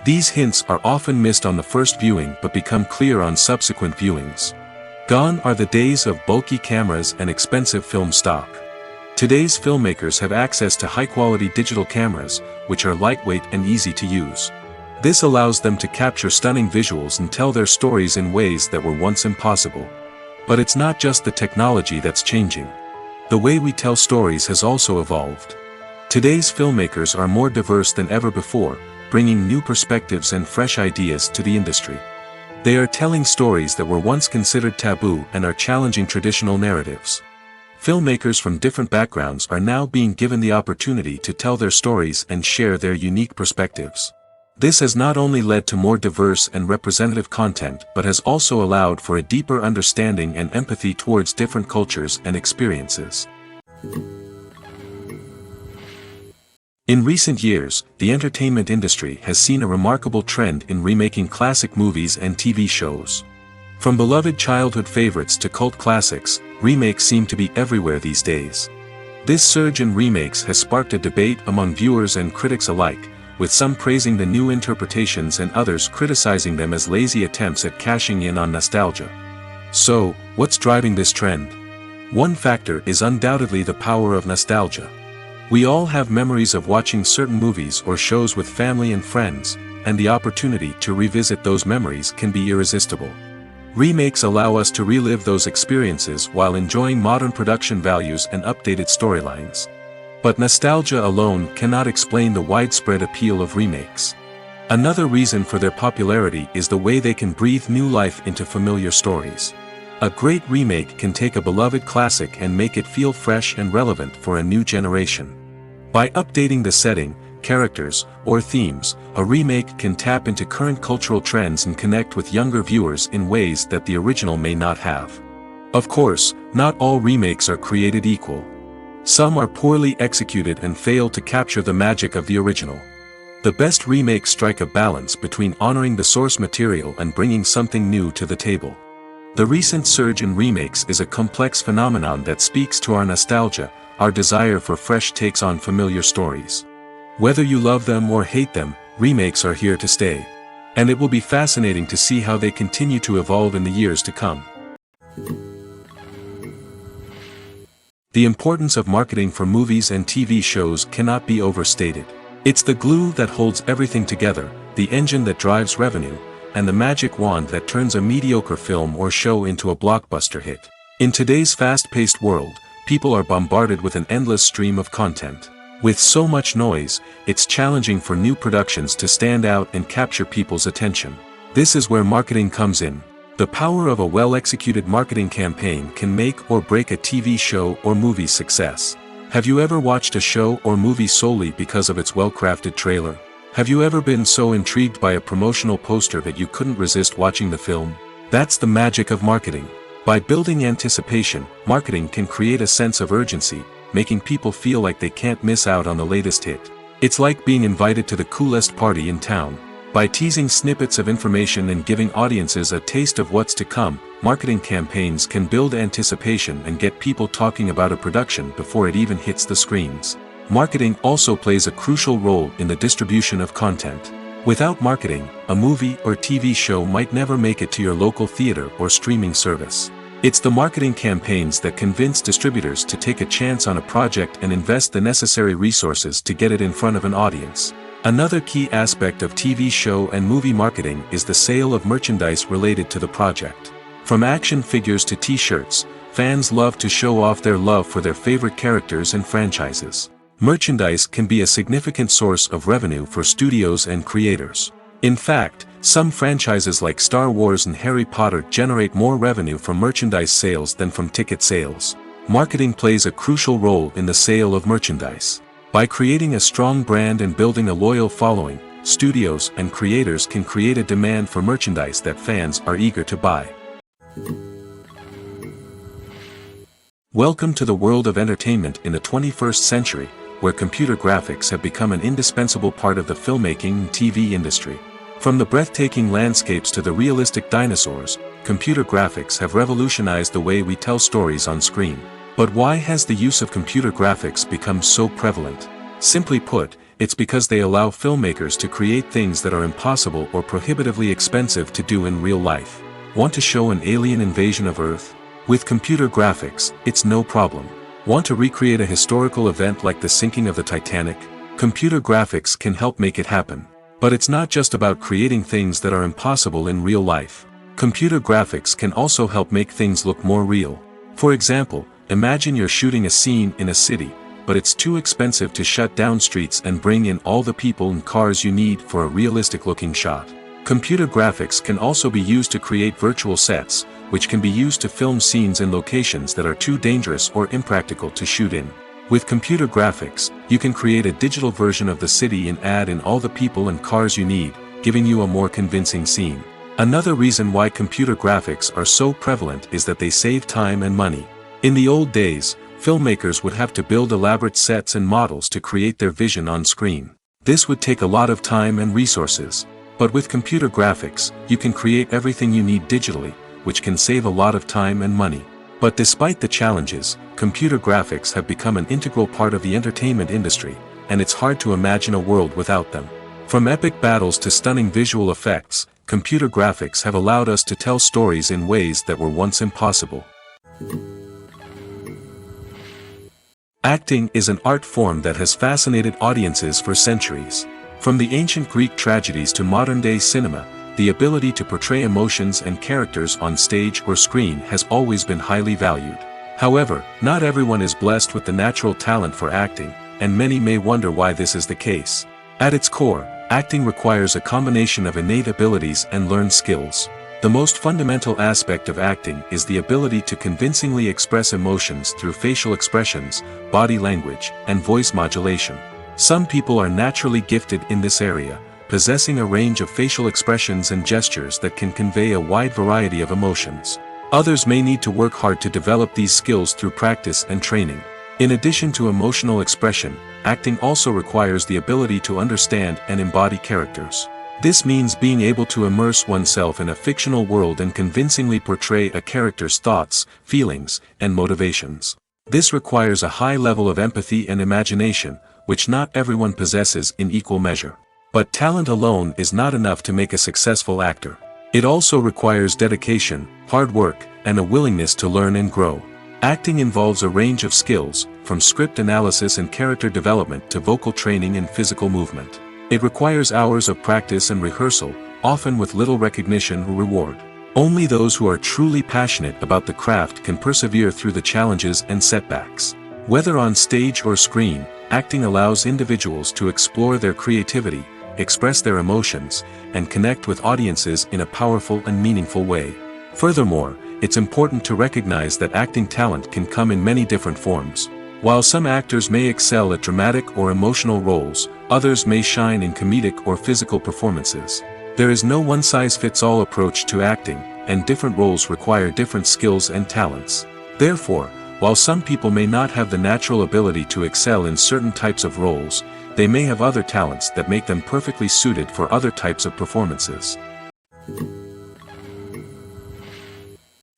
These hints are often missed on the first viewing but become clear on subsequent viewings. Gone are the days of bulky cameras and expensive film stock. Today's filmmakers have access to high-quality digital cameras, which are lightweight and easy to use. This allows them to capture stunning visuals and tell their stories in ways that were once impossible. But it's not just the technology that's changing. The way we tell stories has also evolved. Today's filmmakers are more diverse than ever before, bringing new perspectives and fresh ideas to the industry. They are telling stories that were once considered taboo and are challenging traditional narratives. Filmmakers from different backgrounds are now being given the opportunity to tell their stories and share their unique perspectives. This has not only led to more diverse and representative content but has also allowed for a deeper understanding and empathy towards different cultures and experiences. In recent years, the entertainment industry has seen a remarkable trend in remaking classic movies and TV shows. From beloved childhood favorites to cult classics, remakes seem to be everywhere these days. This surge in remakes has sparked a debate among viewers and critics alike, with some praising the new interpretations and others criticizing them as lazy attempts at cashing in on nostalgia. So, what's driving this trend? One factor is undoubtedly the power of nostalgia. We all have memories of watching certain movies or shows with family and friends, and the opportunity to revisit those memories can be irresistible. Remakes allow us to relive those experiences while enjoying modern production values and updated storylines. But nostalgia alone cannot explain the widespread appeal of remakes. Another reason for their popularity is the way they can breathe new life into familiar stories. A great remake can take a beloved classic and make it feel fresh and relevant for a new generation. By updating the setting, characters, or themes, a remake can tap into current cultural trends and connect with younger viewers in ways that the original may not have. Of course, not all remakes are created equal. Some are poorly executed and fail to capture the magic of the original. The best remakes strike a balance between honoring the source material and bringing something new to the table. The recent surge in remakes is a complex phenomenon that speaks to our nostalgia, our desire for fresh takes on familiar stories. Whether you love them or hate them, remakes are here to stay. And it will be fascinating to see how they continue to evolve in the years to come. The importance of marketing for movies and TV shows cannot be overstated. It's the glue that holds everything together, the engine that drives revenue, and the magic wand that turns a mediocre film or show into a blockbuster hit. In today's fast-paced world, people are bombarded with an endless stream of content. With so much noise, it's challenging for new productions to stand out and capture people's attention. This is where marketing comes in. The power of a well-executed marketing campaign can make or break a TV show or movie's success. Have you ever watched a show or movie solely because of its well-crafted trailer? Have you ever been so intrigued by a promotional poster that you couldn't resist watching the film? That's the magic of marketing. By building anticipation, marketing can create a sense of urgency, making people feel like they can't miss out on the latest hit. It's like being invited to the coolest party in town. By teasing snippets of information and giving audiences a taste of what's to come, marketing campaigns can build anticipation and get people talking about a production before it even hits the screens. Marketing also plays a crucial role in the distribution of content. Without marketing, a movie or TV show might never make it to your local theater or streaming service. It's the marketing campaigns that convince distributors to take a chance on a project and invest the necessary resources to get it in front of an audience. Another key aspect of TV show and movie marketing is the sale of merchandise related to the project. From action figures to t-shirts, fans love to show off their love for their favorite characters and franchises. Merchandise can be a significant source of revenue for studios and creators. In fact, some franchises like Star Wars and Harry Potter generate more revenue from merchandise sales than from ticket sales. Marketing plays a crucial role in the sale of merchandise. By creating a strong brand and building a loyal following, studios and creators can create a demand for merchandise that fans are eager to buy. Welcome to the world of entertainment in the 21st century, where computer graphics have become an indispensable part of the filmmaking and TV industry. From the breathtaking landscapes to the realistic dinosaurs, computer graphics have revolutionized the way we tell stories on screen. But why has the use of computer graphics become so prevalent? Simply put, it's because they allow filmmakers to create things that are impossible or prohibitively expensive to do in real life. Want to show an alien invasion of Earth? With computer graphics, it's no problem. Want to recreate a historical event like the sinking of the Titanic? Computer graphics can help make it happen. But it's not just about creating things that are impossible in real life. Computer graphics can also help make things look more real. For example, imagine you're shooting a scene in a city, but it's too expensive to shut down streets and bring in all the people and cars you need for a realistic-looking shot. Computer graphics can also be used to create virtual sets, which can be used to film scenes in locations that are too dangerous or impractical to shoot in. With computer graphics, you can create a digital version of the city and add in all the people and cars you need, giving you a more convincing scene. Another reason why computer graphics are so prevalent is that they save time and money. In the old days, filmmakers would have to build elaborate sets and models to create their vision on screen. This would take a lot of time and resources. But with computer graphics, you can create everything you need digitally, which can save a lot of time and money. But despite the challenges, computer graphics have become an integral part of the entertainment industry, and it's hard to imagine a world without them. From epic battles to stunning visual effects, computer graphics have allowed us to tell stories in ways that were once impossible. Acting is an art form that has fascinated audiences for centuries. From the ancient Greek tragedies to modern-day cinema, the ability to portray emotions and characters on stage or screen has always been highly valued. However, not everyone is blessed with the natural talent for acting, and many may wonder why this is the case. At its core, acting requires a combination of innate abilities and learned skills. The most fundamental aspect of acting is the ability to convincingly express emotions through facial expressions, body language, and voice modulation. Some people are naturally gifted in this area, possessing a range of facial expressions and gestures that can convey a wide variety of emotions. Others may need to work hard to develop these skills through practice and training. In addition to emotional expression, acting also requires the ability to understand and embody characters. This means being able to immerse oneself in a fictional world and convincingly portray a character's thoughts, feelings, and motivations. This requires a high level of empathy and imagination, which not everyone possesses in equal measure. But talent alone is not enough to make a successful actor. It also requires dedication, hard work, and a willingness to learn and grow. Acting involves a range of skills, from script analysis and character development to vocal training and physical movement. It requires hours of practice and rehearsal, often with little recognition or reward. Only those who are truly passionate about the craft can persevere through the challenges and setbacks. Whether on stage or screen, acting allows individuals to explore their creativity, express their emotions, and connect with audiences in a powerful and meaningful way. Furthermore, it's important to recognize that acting talent can come in many different forms. While some actors may excel at dramatic or emotional roles, others may shine in comedic or physical performances. There is no one-size-fits-all approach to acting, and different roles require different skills and talents. Therefore, while some people may not have the natural ability to excel in certain types of roles, they may have other talents that make them perfectly suited for other types of performances.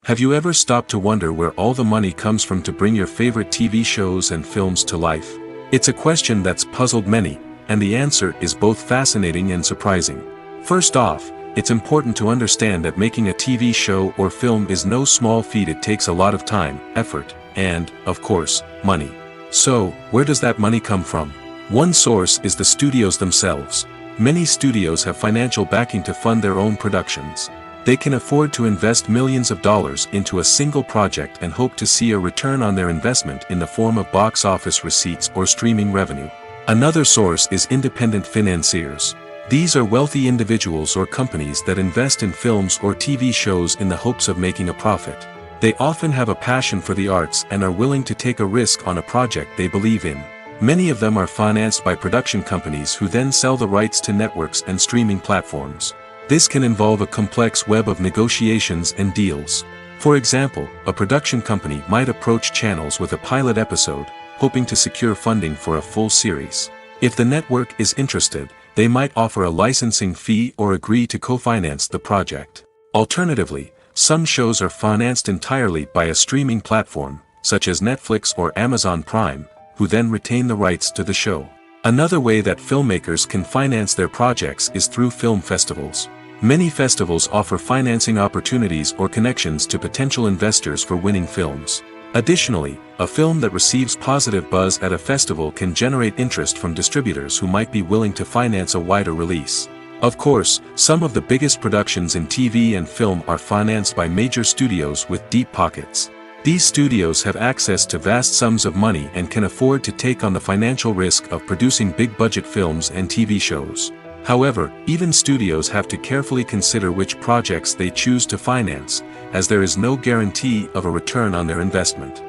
Have you ever stopped to wonder where all the money comes from to bring your favorite TV shows and films to life? It's a question that's puzzled many, and the answer is both fascinating and surprising. First off, it's important to understand that making a TV show or film is no small feat. It takes a lot of time, effort, and, of course, money. So, where does that money come from? One source is the studios themselves. Many studios have financial backing to fund their own productions. They can afford to invest millions of dollars into a single project and hope to see a return on their investment in the form of box office receipts or streaming revenue. Another source is independent financiers. These are wealthy individuals or companies that invest in films or TV shows in the hopes of making a profit. They often have a passion for the arts and are willing to take a risk on a project they believe in. Many of them are financed by production companies who then sell the rights to networks and streaming platforms. This can involve a complex web of negotiations and deals. For example, a production company might approach channels with a pilot episode, hoping to secure funding for a full series. If the network is interested, they might offer a licensing fee or agree to co-finance the project. Alternatively, some shows are financed entirely by a streaming platform, such as Netflix or Amazon Prime, who then retain the rights to the show. Another way that filmmakers can finance their projects is through film festivals. Many festivals offer financing opportunities or connections to potential investors for winning films. Additionally, a film that receives positive buzz at a festival can generate interest from distributors who might be willing to finance a wider release. Of course, some of the biggest productions in TV and film are financed by major studios with deep pockets. These studios have access to vast sums of money and can afford to take on the financial risk of producing big-budget films and TV shows. However, even studios have to carefully consider which projects they choose to finance, as there is no guarantee of a return on their investment.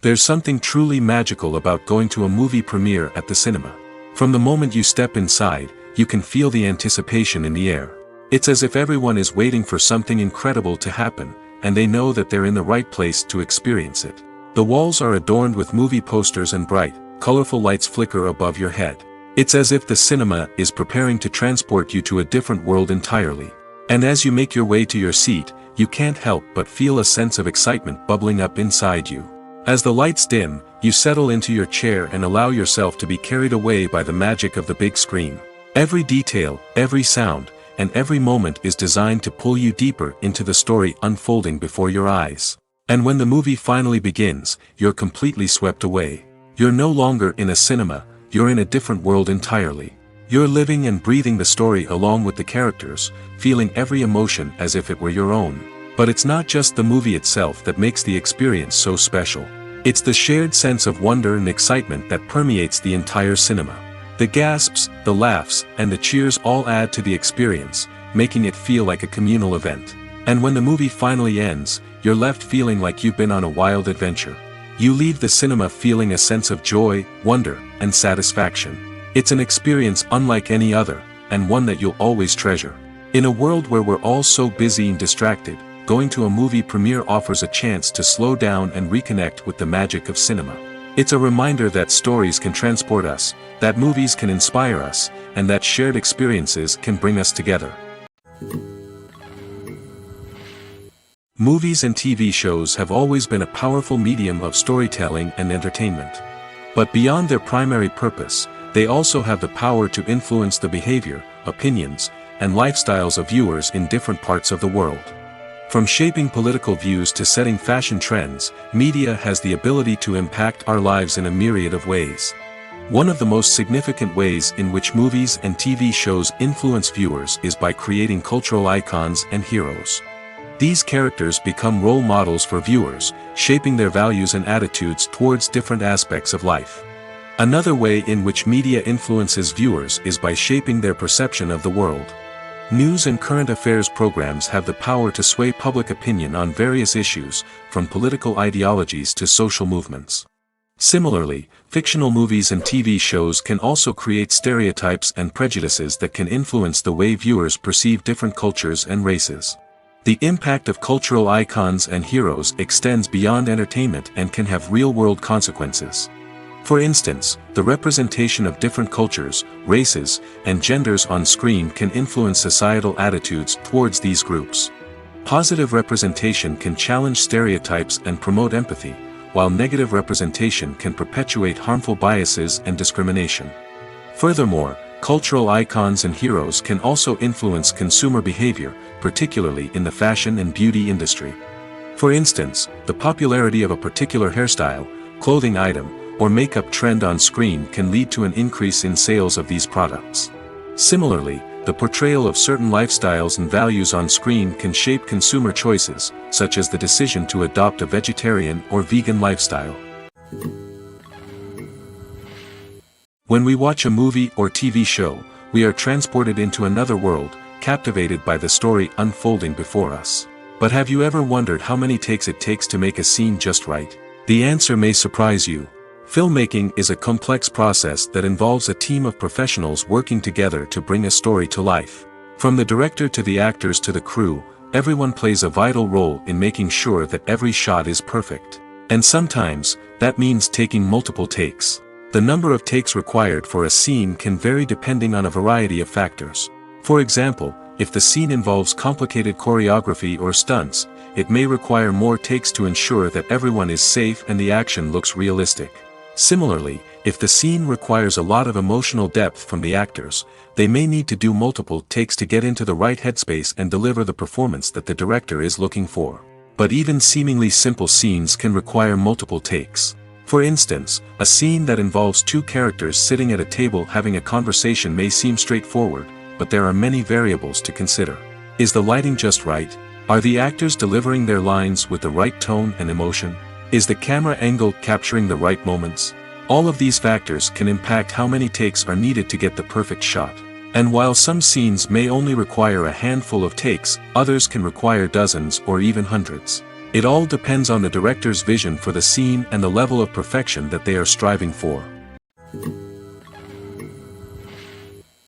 There's something truly magical about going to a movie premiere at the cinema. From the moment you step inside, you can feel the anticipation in the air. It's as if everyone is waiting for something incredible to happen, and they know that they're in the right place to experience it. The walls are adorned with movie posters and bright, colorful lights flicker above your head. It's as if the cinema is preparing to transport you to a different world entirely. And as you make your way to your seat, you can't help but feel a sense of excitement bubbling up inside you. As the lights dim, you settle into your chair and allow yourself to be carried away by the magic of the big screen. Every detail, every sound, and every moment is designed to pull you deeper into the story unfolding before your eyes. And when the movie finally begins, you're completely swept away. You're no longer in a cinema, you're in a different world entirely. You're living and breathing the story along with the characters, feeling every emotion as if it were your own. But it's not just the movie itself that makes the experience so special. It's the shared sense of wonder and excitement that permeates the entire cinema. The gasps, the laughs, and the cheers all add to the experience, making it feel like a communal event. And when the movie finally ends, you're left feeling like you've been on a wild adventure. You leave the cinema feeling a sense of joy, wonder, and satisfaction. It's an experience unlike any other, and one that you'll always treasure. In a world where we're all so busy and distracted, going to a movie premiere offers a chance to slow down and reconnect with the magic of cinema. It's a reminder that stories can transport us, that movies can inspire us, and that shared experiences can bring us together. Movies and TV shows have always been a powerful medium of storytelling and entertainment. But beyond their primary purpose, they also have the power to influence the behavior, opinions, and lifestyles of viewers in different parts of the world. From shaping political views to setting fashion trends, media has the ability to impact our lives in a myriad of ways. One of the most significant ways in which movies and TV shows influence viewers is by creating cultural icons and heroes. These characters become role models for viewers, shaping their values and attitudes towards different aspects of life. Another way in which media influences viewers is by shaping their perception of the world. News and current affairs programs have the power to sway public opinion on various issues, from political ideologies to social movements. Similarly, fictional movies and TV shows can also create stereotypes and prejudices that can influence the way viewers perceive different cultures and races. The impact of cultural icons and heroes extends beyond entertainment and can have real-world consequences. For instance, the representation of different cultures, races, and genders on screen can influence societal attitudes towards these groups. Positive representation can challenge stereotypes and promote empathy, while negative representation can perpetuate harmful biases and discrimination. Furthermore, cultural icons and heroes can also influence consumer behavior, particularly in the fashion and beauty industry. For instance, the popularity of a particular hairstyle, clothing item, or makeup trend on screen can lead to an increase in sales of these products. Similarly, the portrayal of certain lifestyles and values on screen can shape consumer choices, such as the decision to adopt a vegetarian or vegan lifestyle. When we watch a movie or TV show, we are transported into another world, captivated by the story unfolding before us. But have you ever wondered how many takes it takes to make a scene just right? The answer may surprise you. Filmmaking is a complex process that involves a team of professionals working together to bring a story to life. From the director to the actors to the crew, everyone plays a vital role in making sure that every shot is perfect. And sometimes, that means taking multiple takes. The number of takes required for a scene can vary depending on a variety of factors. For example, if the scene involves complicated choreography or stunts, it may require more takes to ensure that everyone is safe and the action looks realistic. Similarly, if the scene requires a lot of emotional depth from the actors, they may need to do multiple takes to get into the right headspace and deliver the performance that the director is looking for. But even seemingly simple scenes can require multiple takes. For instance, a scene that involves two characters sitting at a table having a conversation may seem straightforward, but there are many variables to consider. Is the lighting just right? Are the actors delivering their lines with the right tone and emotion? Is the camera angle capturing the right moments? All of these factors can impact how many takes are needed to get the perfect shot. And while some scenes may only require a handful of takes, others can require dozens or even hundreds. It all depends on the director's vision for the scene and the level of perfection that they are striving for.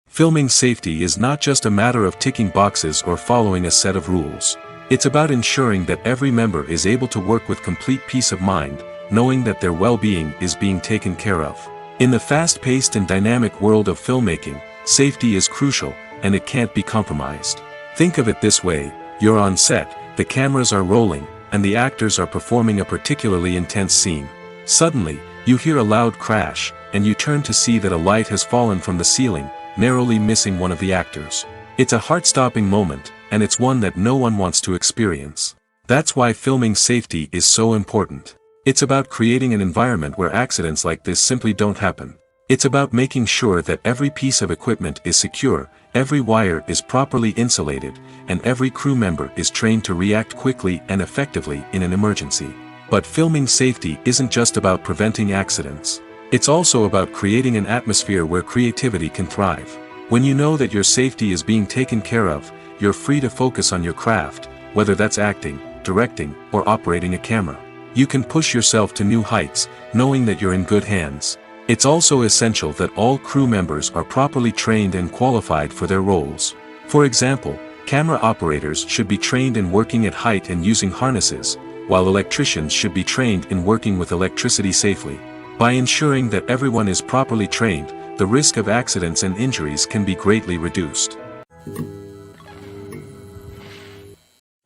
Filming safety is not just a matter of ticking boxes or following a set of rules. It's about ensuring that every member is able to work with complete peace of mind, knowing that their well-being is being taken care of. In the fast-paced and dynamic world of filmmaking, safety is crucial, and it can't be compromised. Think of it this way: you're on set, the cameras are rolling, and the actors are performing a particularly intense scene. Suddenly, you hear a loud crash, and you turn to see that a light has fallen from the ceiling, narrowly missing one of the actors. It's a heart-stopping moment, and it's one that no one wants to experience. That's why filming safety is so important. It's about creating an environment where accidents like this simply don't happen. It's about making sure that every piece of equipment is secure, every wire is properly insulated, and every crew member is trained to react quickly and effectively in an emergency. But filming safety isn't just about preventing accidents. It's also about creating an atmosphere where creativity can thrive. When you know that your safety is being taken care of, you're free to focus on your craft, whether that's acting, directing, or operating a camera. You can push yourself to new heights, knowing that you're in good hands. It's also essential that all crew members are properly trained and qualified for their roles. For example, camera operators should be trained in working at height and using harnesses, while electricians should be trained in working with electricity safely. By ensuring that everyone is properly trained, the risk of accidents and injuries can be greatly reduced.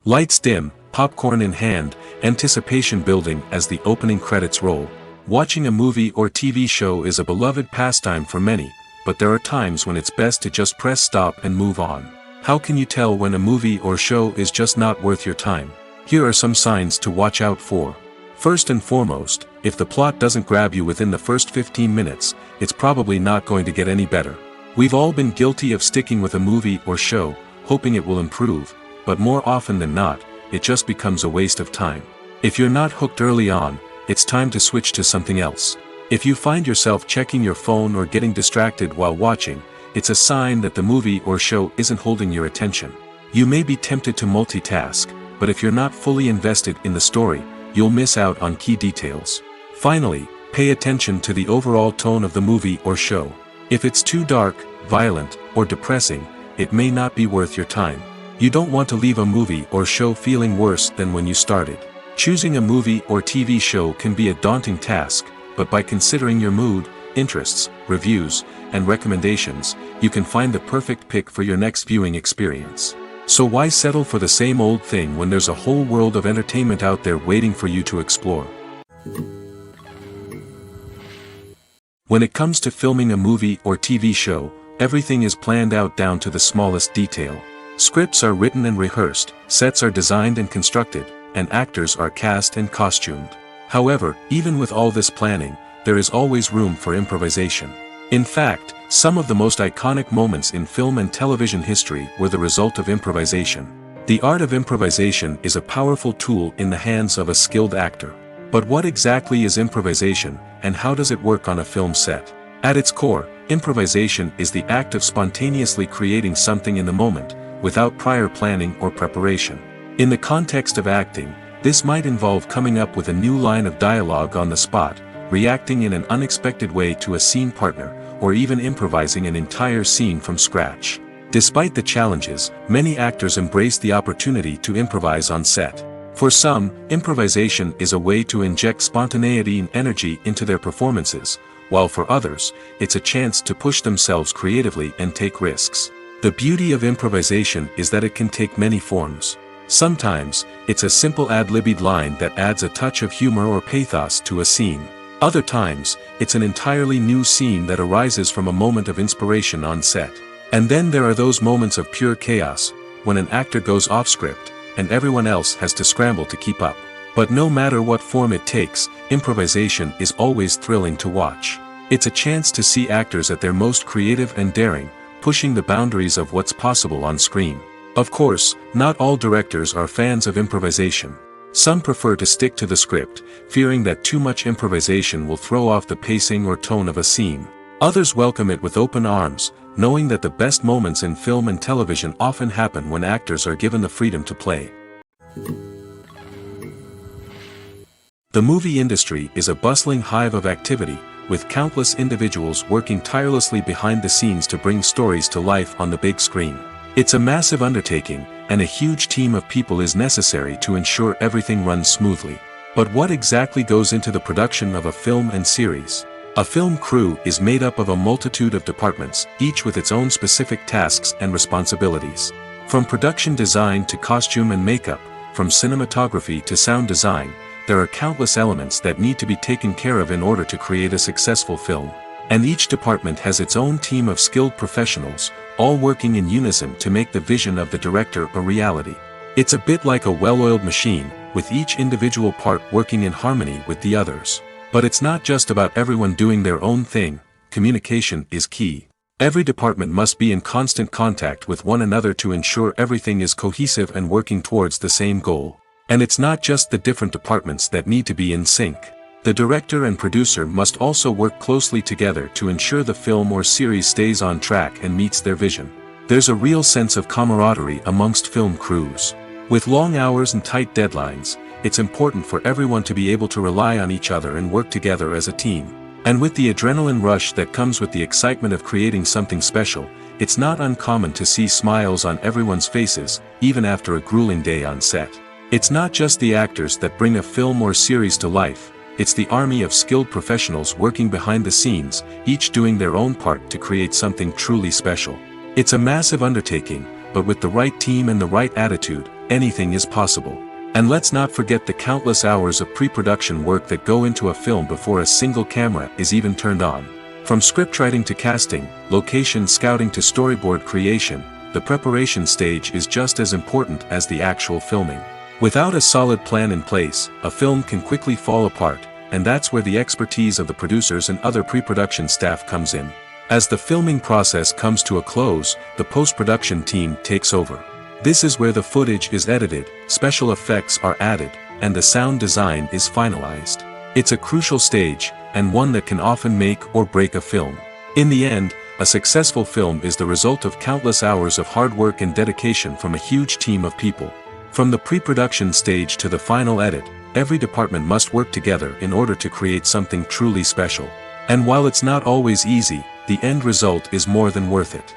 Lights dim, popcorn in hand, anticipation building as the opening credits roll. Watching a movie or TV show is a beloved pastime for many, but there are times when it's best to just press stop and move on. How can you tell when a movie or show is just not worth your time? Here are some signs to watch out for. First and foremost, if the plot doesn't grab you within the first 15 minutes, it's probably not going to get any better. We've all been guilty of sticking with a movie or show, hoping it will improve, but more often than not, it just becomes a waste of time. If you're not hooked early on, it's time to switch to something else. If you find yourself checking your phone or getting distracted while watching, it's a sign that the movie or show isn't holding your attention. You may be tempted to multitask, but if you're not fully invested in the story, you'll miss out on key details. Finally, pay attention to the overall tone of the movie or show. If it's too dark, violent, or depressing, it may not be worth your time. You don't want to leave a movie or show feeling worse than when you started. Choosing a movie or TV show can be a daunting task, but by considering your mood, interests, reviews, and recommendations, you can find the perfect pick for your next viewing experience. So why settle for the same old thing when there's a whole world of entertainment out there waiting for you to explore? When it comes to filming a movie or TV show, everything is planned out down to the smallest detail. Scripts are written and rehearsed, sets are designed and constructed, and actors are cast and costumed. However, even with all this planning, there is always room for improvisation. In fact, some of the most iconic moments in film and television history were the result of improvisation. The art of improvisation is a powerful tool in the hands of a skilled actor. But what exactly is improvisation, and how does it work on a film set? At its core, improvisation is the act of spontaneously creating something in the moment, without prior planning or preparation. In the context of acting, this might involve coming up with a new line of dialogue on the spot, reacting in an unexpected way to a scene partner, or even improvising an entire scene from scratch. Despite the challenges, many actors embrace the opportunity to improvise on set. For some, improvisation is a way to inject spontaneity and energy into their performances, while for others, it's a chance to push themselves creatively and take risks. The beauty of improvisation is that it can take many forms. Sometimes, it's a simple ad-libbed line that adds a touch of humor or pathos to a scene. Other times, it's an entirely new scene that arises from a moment of inspiration on set. And then there are those moments of pure chaos, when an actor goes off script, and everyone else has to scramble to keep up. But no matter what form it takes, improvisation is always thrilling to watch. It's a chance to see actors at their most creative and daring, pushing the boundaries of what's possible on screen. Of course, not all directors are fans of improvisation. Some prefer to stick to the script, fearing that too much improvisation will throw off the pacing or tone of a scene. Others welcome it with open arms, knowing that the best moments in film and television often happen when actors are given the freedom to play. The movie industry is a bustling hive of activity, with countless individuals working tirelessly behind the scenes to bring stories to life on the big screen. It's a massive undertaking, and a huge team of people is necessary to ensure everything runs smoothly. But what exactly goes into the production of a film and series? A film crew is made up of a multitude of departments, each with its own specific tasks and responsibilities. From production design to costume and makeup, from cinematography to sound design, there are countless elements that need to be taken care of in order to create a successful film. And each department has its own team of skilled professionals, all working in unison to make the vision of the director a reality. It's a bit like a well-oiled machine, with each individual part working in harmony with the others. But it's not just about everyone doing their own thing. Communication is key. Every department must be in constant contact with one another to ensure everything is cohesive and working towards the same goal. And it's not just the different departments that need to be in sync. The director and producer must also work closely together to ensure the film or series stays on track and meets their vision. There's a real sense of camaraderie amongst film crews. With long hours and tight deadlines, it's important for everyone to be able to rely on each other and work together as a team. And with the adrenaline rush that comes with the excitement of creating something special, it's not uncommon to see smiles on everyone's faces, even after a grueling day on set. It's not just the actors that bring a film or series to life, it's the army of skilled professionals working behind the scenes, each doing their own part to create something truly special. It's a massive undertaking, but with the right team and the right attitude, anything is possible. And let's not forget the countless hours of pre-production work that go into a film before a single camera is even turned on. From scriptwriting to casting, location scouting to storyboard creation, the preparation stage is just as important as the actual filming. Without a solid plan in place, a film can quickly fall apart, and that's where the expertise of the producers and other pre-production staff comes in. As the filming process comes to a close, the post-production team takes over. This is where the footage is edited, special effects are added, and the sound design is finalized. It's a crucial stage, and one that can often make or break a film. In the end, a successful film is the result of countless hours of hard work and dedication from a huge team of people. From the pre-production stage to the final edit, every department must work together in order to create something truly special. And while it's not always easy, the end result is more than worth it.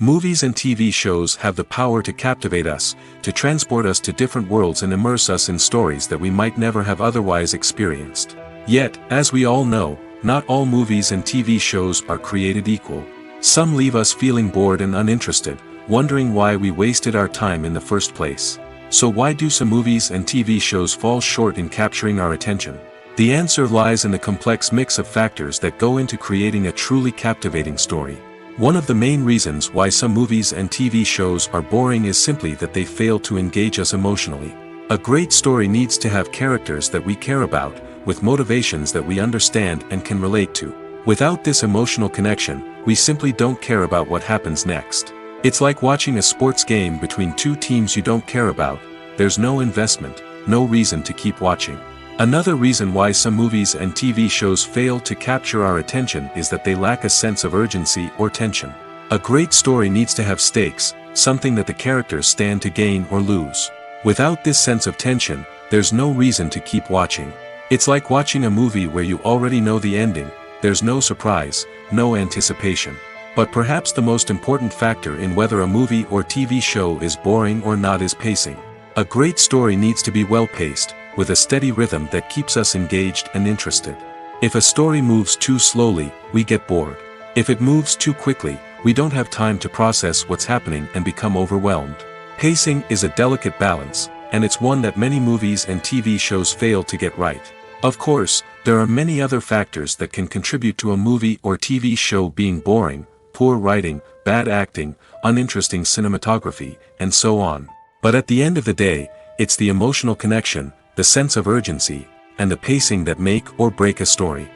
Movies and TV shows have the power to captivate us, to transport us to different worlds and immerse us in stories that we might never have otherwise experienced. Yet, as we all know, not all movies and TV shows are created equal. Some leave us feeling bored and uninterested, wondering why we wasted our time in the first place. So why do some movies and TV shows fall short in capturing our attention? The answer lies in the complex mix of factors that go into creating a truly captivating story. One of the main reasons why some movies and TV shows are boring is simply that they fail to engage us emotionally. A great story needs to have characters that we care about, with motivations that we understand and can relate to. Without this emotional connection, we simply don't care about what happens next. It's like watching a sports game between two teams you don't care about. There's no investment, no reason to keep watching. Another reason why some movies and TV shows fail to capture our attention is that they lack a sense of urgency or tension. A great story needs to have stakes, something that the characters stand to gain or lose. Without this sense of tension, there's no reason to keep watching. It's like watching a movie where you already know the ending, there's no surprise, no anticipation. But perhaps the most important factor in whether a movie or TV show is boring or not is pacing. A great story needs to be well-paced, with a steady rhythm that keeps us engaged and interested. If a story moves too slowly, we get bored. If it moves too quickly, we don't have time to process what's happening and become overwhelmed. Pacing is a delicate balance, and it's one that many movies and TV shows fail to get right. Of course, there are many other factors that can contribute to a movie or TV show being boring: poor writing, bad acting, uninteresting cinematography, and so on. But at the end of the day, it's the emotional connection, the sense of urgency, and the pacing that make or break a story.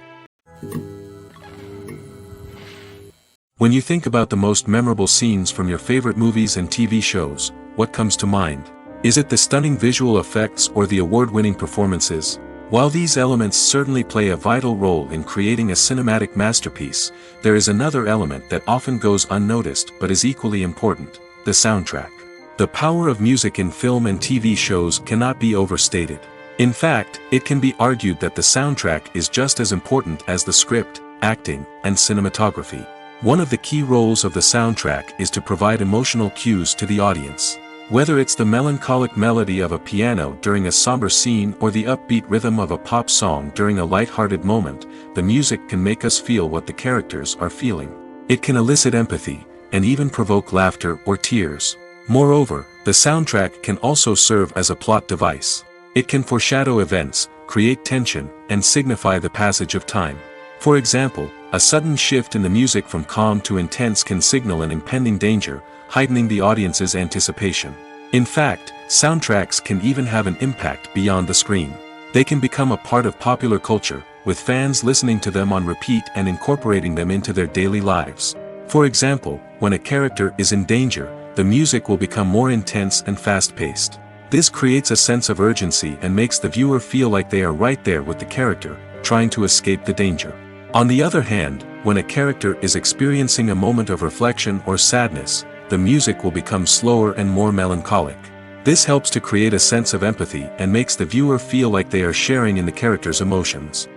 When you think about the most memorable scenes from your favorite movies and TV shows, what comes to mind? Is it the stunning visual effects or the award-winning performances? While these elements certainly play a vital role in creating a cinematic masterpiece, there is another element that often goes unnoticed but is equally important: the soundtrack. The power of music in film and TV shows cannot be overstated. In fact, it can be argued that the soundtrack is just as important as the script, acting, and cinematography. One of the key roles of the soundtrack is to provide emotional cues to the audience. Whether it's the melancholic melody of a piano during a somber scene or the upbeat rhythm of a pop song during a light-hearted moment, the music can make us feel what the characters are feeling. It can elicit empathy, and even provoke laughter or tears. Moreover, the soundtrack can also serve as a plot device. It can foreshadow events, create tension, and signify the passage of time. For example, a sudden shift in the music from calm to intense can signal an impending danger, heightening the audience's anticipation. In fact, soundtracks can even have an impact beyond the screen. They can become a part of popular culture, with fans listening to them on repeat and incorporating them into their daily lives. For example, when a character is in danger, the music will become more intense and fast-paced. This creates a sense of urgency and makes the viewer feel like they are right there with the character, trying to escape the danger. On the other hand, when a character is experiencing a moment of reflection or sadness, the music will become slower and more melancholic. This helps to create a sense of empathy and makes the viewer feel like they are sharing in the character's emotions.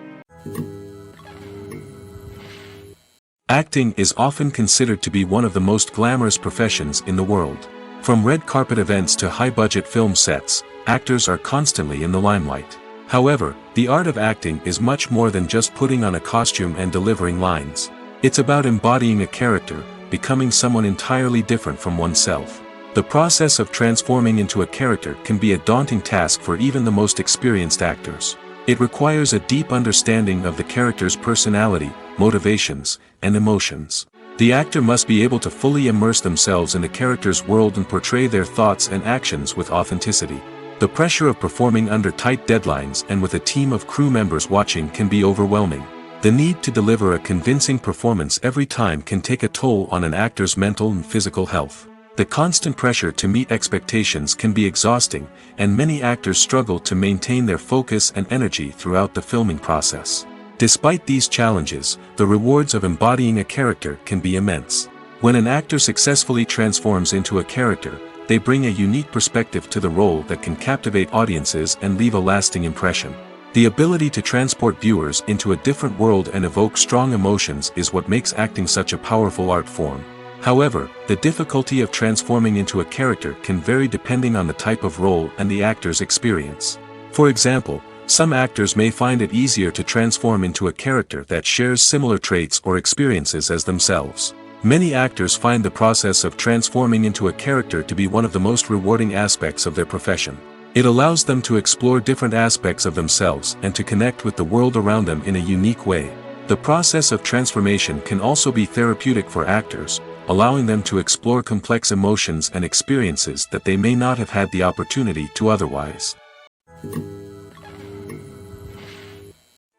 Acting is often considered to be one of the most glamorous professions in the world. From red carpet events to high-budget film sets, actors are constantly in the limelight. However, the art of acting is much more than just putting on a costume and delivering lines. It's about embodying a character, becoming someone entirely different from oneself. The process of transforming into a character can be a daunting task for even the most experienced actors. It requires a deep understanding of the character's personality, motivations, and emotions. The actor must be able to fully immerse themselves in the character's world and portray their thoughts and actions with authenticity. The pressure of performing under tight deadlines and with a team of crew members watching can be overwhelming. The need to deliver a convincing performance every time can take a toll on an actor's mental and physical health. The constant pressure to meet expectations can be exhausting, and many actors struggle to maintain their focus and energy throughout the filming process. Despite these challenges, the rewards of embodying a character can be immense. When an actor successfully transforms into a character, they bring a unique perspective to the role that can captivate audiences and leave a lasting impression. The ability to transport viewers into a different world and evoke strong emotions is what makes acting such a powerful art form. However, the difficulty of transforming into a character can vary depending on the type of role and the actor's experience. For example, some actors may find it easier to transform into a character that shares similar traits or experiences as themselves. Many actors find the process of transforming into a character to be one of the most rewarding aspects of their profession. It allows them to explore different aspects of themselves and to connect with the world around them in a unique way. The process of transformation can also be therapeutic for actors, allowing them to explore complex emotions and experiences that they may not have had the opportunity to otherwise.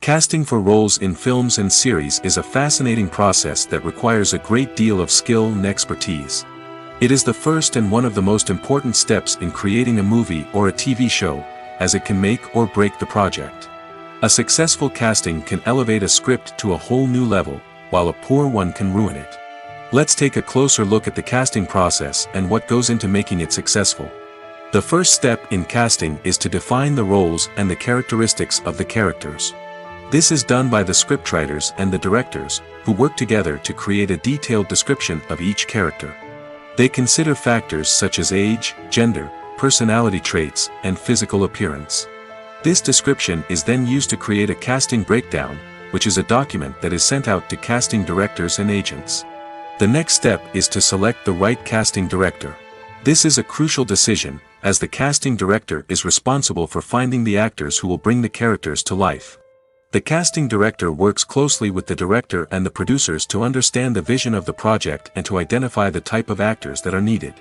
Casting for roles in films and series is a fascinating process that requires a great deal of skill and expertise. It is the first and one of the most important steps in creating a movie or a TV show, as it can make or break the project. A successful casting can elevate a script to a whole new level, while a poor one can ruin it. Let's take a closer look at the casting process and what goes into making it successful. The first step in casting is to define the roles and the characteristics of the characters. This is done by the scriptwriters and the directors, who work together to create a detailed description of each character. They consider factors such as age, gender, personality traits, and physical appearance. This description is then used to create a casting breakdown, which is a document that is sent out to casting directors and agents. The next step is to select the right casting director. This is a crucial decision, as the casting director is responsible for finding the actors who will bring the characters to life. The casting director works closely with the director and the producers to understand the vision of the project and to identify the type of actors that are needed.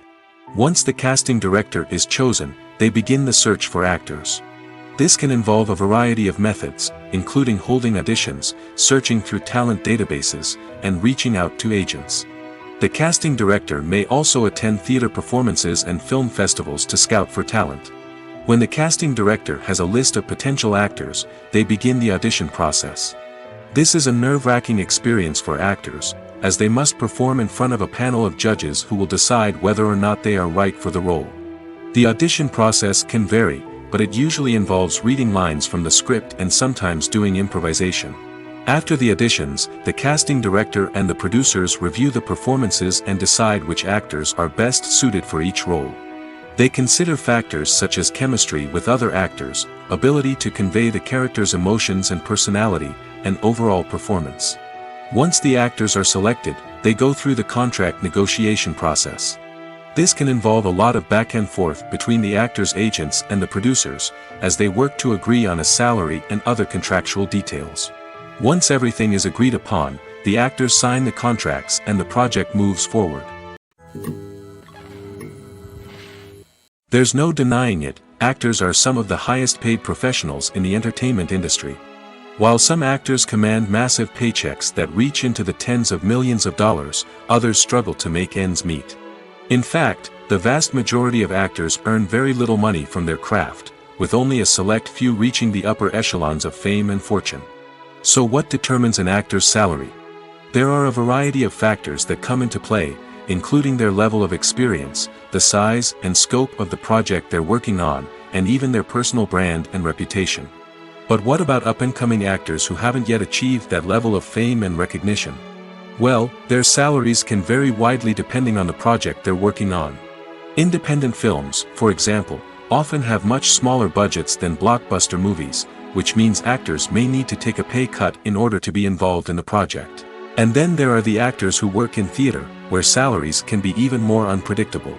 Once the casting director is chosen, they begin the search for actors. This can involve a variety of methods, including holding auditions, searching through talent databases, and reaching out to agents. The casting director may also attend theater performances and film festivals to scout for talent. When the casting director has a list of potential actors, they begin the audition process. This is a nerve-wracking experience for actors, as they must perform in front of a panel of judges who will decide whether or not they are right for the role. The audition process can vary, but it usually involves reading lines from the script and sometimes doing improvisation. After the auditions, the casting director and the producers review the performances and decide which actors are best suited for each role. They consider factors such as chemistry with other actors, ability to convey the character's emotions and personality, and overall performance. Once the actors are selected, they go through the contract negotiation process. This can involve a lot of back and forth between the actors' agents and the producers, as they work to agree on a salary and other contractual details. Once everything is agreed upon, the actors sign the contracts and the project moves forward. There's no denying it, actors are some of the highest paid professionals in the entertainment industry. While some actors command massive paychecks that reach into the tens of millions of dollars, others struggle to make ends meet. In fact, the vast majority of actors earn very little money from their craft, with only a select few reaching the upper echelons of fame and fortune. So what determines an actor's salary? There are a variety of factors that come into play, including their level of experience, the size and scope of the project they're working on, and even their personal brand and reputation. But what about up-and-coming actors who haven't yet achieved that level of fame and recognition? Well, their salaries can vary widely depending on the project they're working on. Independent films, for example, often have much smaller budgets than blockbuster movies, which means actors may need to take a pay cut in order to be involved in the project. And then there are the actors who work in theater, where salaries can be even more unpredictable.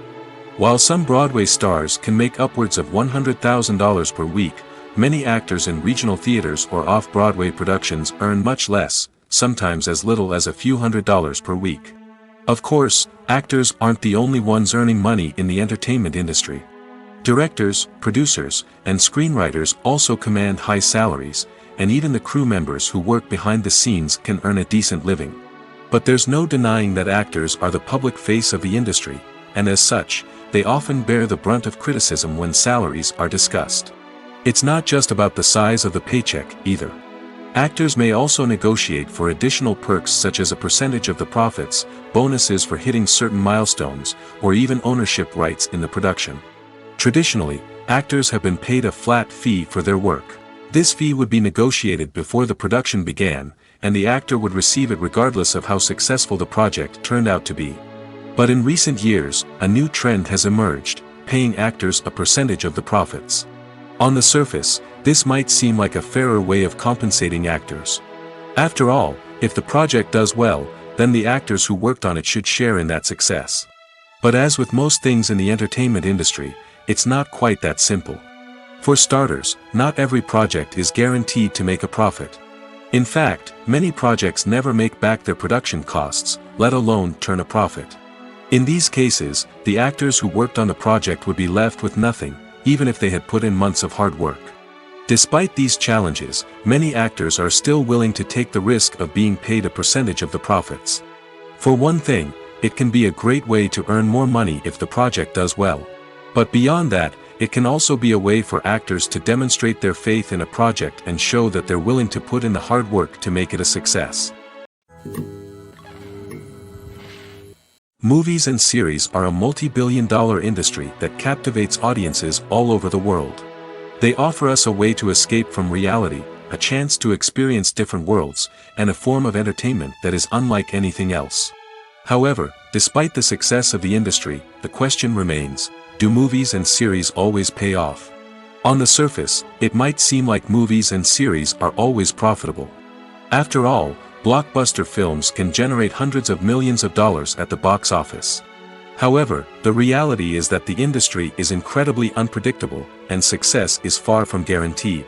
While some Broadway stars can make upwards of $100,000 per week, many actors in regional theaters or off-Broadway productions earn much less, sometimes as little as a few $100s per week. Of course, actors aren't the only ones earning money in the entertainment industry. Directors, producers, and screenwriters also command high salaries, and even the crew members who work behind the scenes can earn a decent living. But there's no denying that actors are the public face of the industry, and as such, they often bear the brunt of criticism when salaries are discussed. It's not just about the size of the paycheck, either. Actors may also negotiate for additional perks such as a percentage of the profits, bonuses for hitting certain milestones, or even ownership rights in the production. Traditionally, actors have been paid a flat fee for their work. This fee would be negotiated before the production began, and the actor would receive it regardless of how successful the project turned out to be. But in recent years, a new trend has emerged, paying actors a percentage of the profits. On the surface, this might seem like a fairer way of compensating actors. After all, if the project does well, then the actors who worked on it should share in that success. But as with most things in the entertainment industry, it's not quite that simple. For starters, not every project is guaranteed to make a profit. In fact, many projects never make back their production costs, let alone turn a profit. In these cases, the actors who worked on the project would be left with nothing, even if they had put in months of hard work. Despite these challenges, many actors are still willing to take the risk of being paid a percentage of the profits. For one thing, it can be a great way to earn more money if the project does well. But beyond that, it can also be a way for actors to demonstrate their faith in a project and show that they're willing to put in the hard work to make it a success. Movies and series are a multi-billion-dollar industry that captivates audiences all over the world. They offer us a way to escape from reality, a chance to experience different worlds, and a form of entertainment that is unlike anything else. However, despite the success of the industry, the question remains: do movies and series always pay off? On the surface, it might seem like movies and series are always profitable. After all, blockbuster films can generate hundreds of millions of dollars at the box office. However, the reality is that the industry is incredibly unpredictable, and success is far from guaranteed.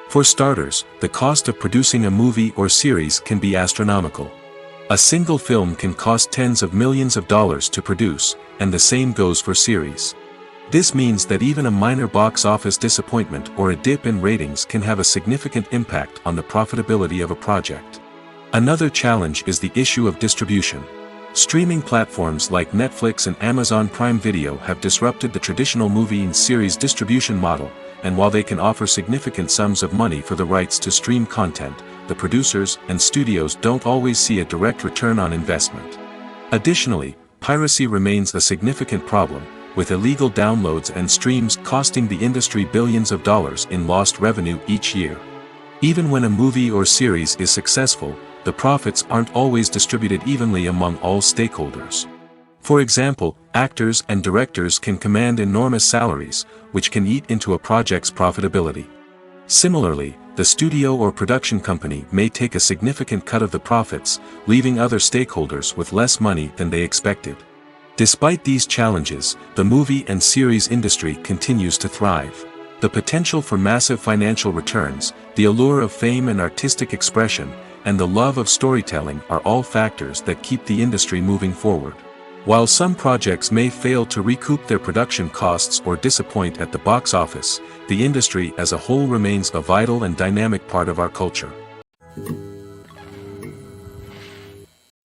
For starters, the cost of producing a movie or series can be astronomical. A single film can cost tens of millions of dollars to produce, and the same goes for series. This means that even a minor box office disappointment or a dip in ratings can have a significant impact on the profitability of a project. Another challenge is the issue of distribution. Streaming platforms like Netflix and Amazon Prime Video have disrupted the traditional movie and series distribution model, and while they can offer significant sums of money for the rights to stream content, the producers and studios don't always see a direct return on investment. Additionally, piracy remains a significant problem, with illegal downloads and streams costing the industry billions of dollars in lost revenue each year. Even when a movie or series is successful, the profits aren't always distributed evenly among all stakeholders. For example, actors and directors can command enormous salaries, which can eat into a project's profitability. Similarly, the studio or production company may take a significant cut of the profits, leaving other stakeholders with less money than they expected. Despite these challenges, the movie and series industry continues to thrive. The potential for massive financial returns, the allure of fame and artistic expression, and the love of storytelling are all factors that keep the industry moving forward. While some projects may fail to recoup their production costs or disappoint at the box office, the industry as a whole remains a vital and dynamic part of our culture.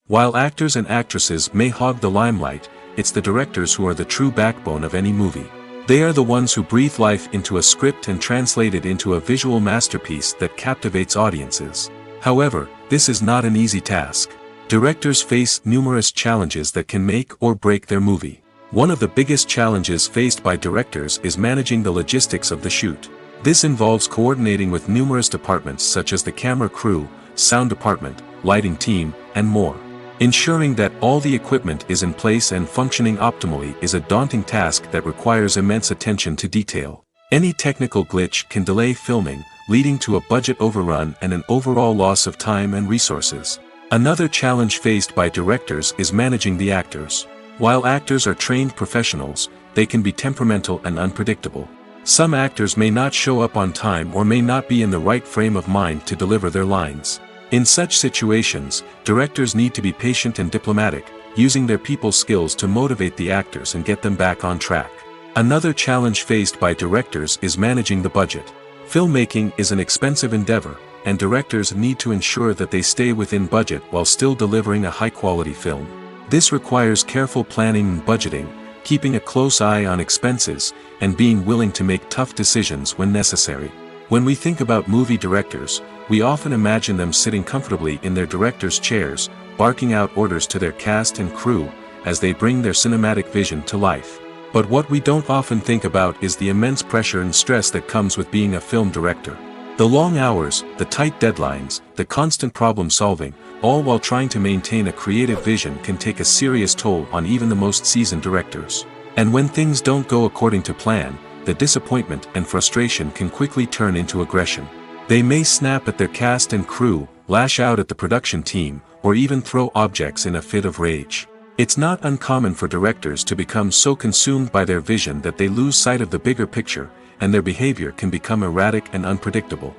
While actors and actresses may hog the limelight, it's the directors who are the true backbone of any movie. They are the ones who breathe life into a script and translate it into a visual masterpiece that captivates audiences. However, this is not an easy task. Directors face numerous challenges that can make or break their movie. One of the biggest challenges faced by directors is managing the logistics of the shoot. This involves coordinating with numerous departments such as the camera crew, sound department, lighting team, and more. Ensuring that all the equipment is in place and functioning optimally is a daunting task that requires immense attention to detail. Any technical glitch can delay filming, leading to a budget overrun and an overall loss of time and resources. Another challenge faced by directors is managing the actors. While actors are trained professionals, they can be temperamental and unpredictable. Some actors may not show up on time or may not be in the right frame of mind to deliver their lines. In such situations, directors need to be patient and diplomatic, using their people skills to motivate the actors and get them back on track. Another challenge faced by directors is managing the budget. Filmmaking is an expensive endeavor, and directors need to ensure that they stay within budget while still delivering a high-quality film. This requires careful planning and budgeting, keeping a close eye on expenses, and being willing to make tough decisions when necessary. When we think about movie directors, we often imagine them sitting comfortably in their director's chairs, barking out orders to their cast and crew, as they bring their cinematic vision to life. But what we don't often think about is the immense pressure and stress that comes with being a film director. The long hours, the tight deadlines, the constant problem solving, all while trying to maintain a creative vision can take a serious toll on even the most seasoned directors. And when things don't go according to plan, the disappointment and frustration can quickly turn into aggression. They may snap at their cast and crew, lash out at the production team, or even throw objects in a fit of rage. It's not uncommon for directors to become so consumed by their vision that they lose sight of the bigger picture, and their behavior can become erratic and unpredictable.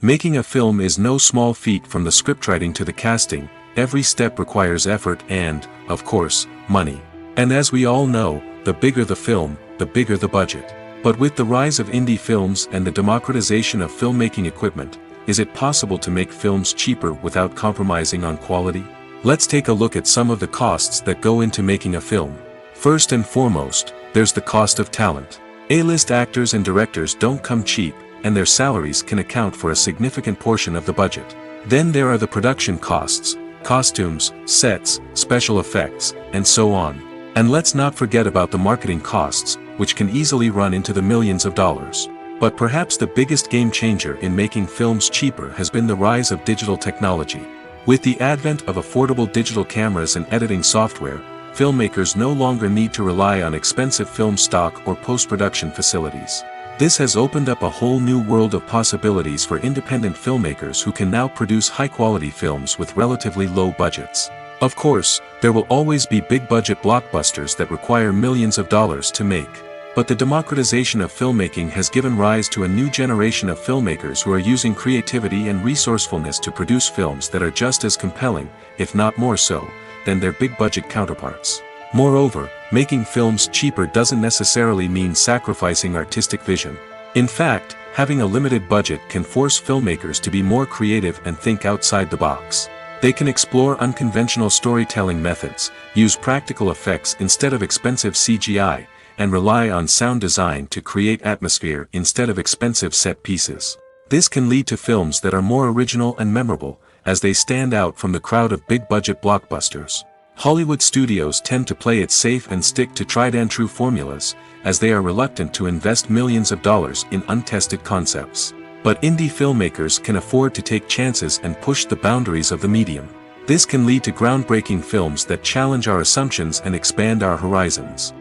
Making a film is no small feat. From the scriptwriting to the casting, every step requires effort and, of course, money. And as we all know, the bigger the film, the bigger the budget. But with the rise of indie films and the democratization of filmmaking equipment, is it possible to make films cheaper without compromising on quality? Let's take a look at some of the costs that go into making a film. First and foremost, there's the cost of talent. A-list actors and directors don't come cheap, and their salaries can account for a significant portion of the budget. Then there are the production costs, costumes, sets, special effects, and so on. And let's not forget about the marketing costs, which can easily run into the millions of dollars. But perhaps the biggest game changer in making films cheaper has been the rise of digital technology. With the advent of affordable digital cameras and editing software, filmmakers no longer need to rely on expensive film stock or post-production facilities. This has opened up a whole new world of possibilities for independent filmmakers who can now produce high-quality films with relatively low budgets. Of course, there will always be big-budget blockbusters that require millions of dollars to make. But the democratization of filmmaking has given rise to a new generation of filmmakers who are using creativity and resourcefulness to produce films that are just as compelling, if not more so, than their big-budget counterparts. Moreover, making films cheaper doesn't necessarily mean sacrificing artistic vision. In fact, having a limited budget can force filmmakers to be more creative and think outside the box. They can explore unconventional storytelling methods, use practical effects instead of expensive CGI, and rely on sound design to create atmosphere instead of expensive set pieces. This can lead to films that are more original and memorable, as they stand out from the crowd of big-budget blockbusters. Hollywood studios tend to play it safe and stick to tried-and-true formulas, as they are reluctant to invest millions of dollars in untested concepts. But indie filmmakers can afford to take chances and push the boundaries of the medium. This can lead to groundbreaking films that challenge our assumptions and expand our horizons.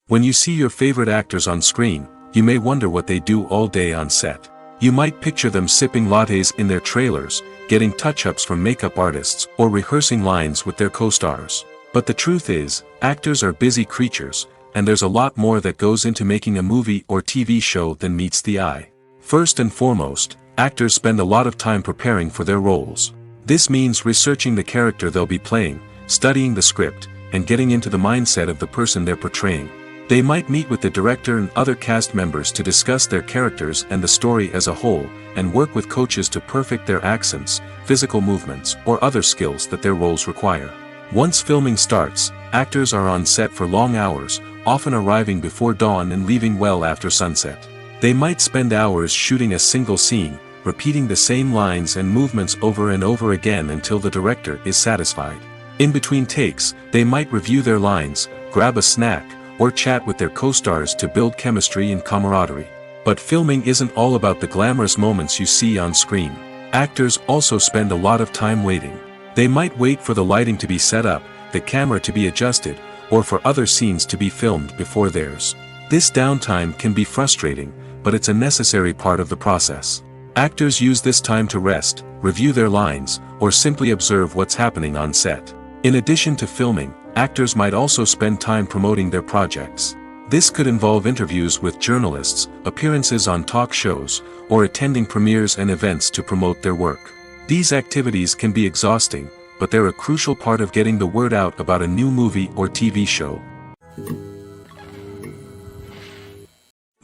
When you see your favorite actors on screen, you may wonder what they do all day on set. You might picture them sipping lattes in their trailers, getting touch-ups from makeup artists, or rehearsing lines with their co-stars. But the truth is, actors are busy creatures, and there's a lot more that goes into making a movie or TV show than meets the eye. First and foremost, actors spend a lot of time preparing for their roles. This means researching the character they'll be playing, studying the script, and getting into the mindset of the person they're portraying. They might meet with the director and other cast members to discuss their characters and the story as a whole, and work with coaches to perfect their accents, physical movements, or other skills that their roles require. Once filming starts, actors are on set for long hours, often arriving before dawn and leaving well after sunset. They might spend hours shooting a single scene, repeating the same lines and movements over and over again until the director is satisfied. In between takes, they might review their lines, grab a snack, or chat with their co-stars to build chemistry and camaraderie. But filming isn't all about the glamorous moments you see on screen. Actors also spend a lot of time waiting. They might wait for the lighting to be set up, the camera to be adjusted, or for other scenes to be filmed before theirs. This downtime can be frustrating, but it's a necessary part of the process. Actors use this time to rest, review their lines, or simply observe what's happening on set. In addition to filming, actors might also spend time promoting their projects. This could involve interviews with journalists, appearances on talk shows, or attending premieres and events to promote their work. These activities can be exhausting, but they're a crucial part of getting the word out about a new movie or TV show.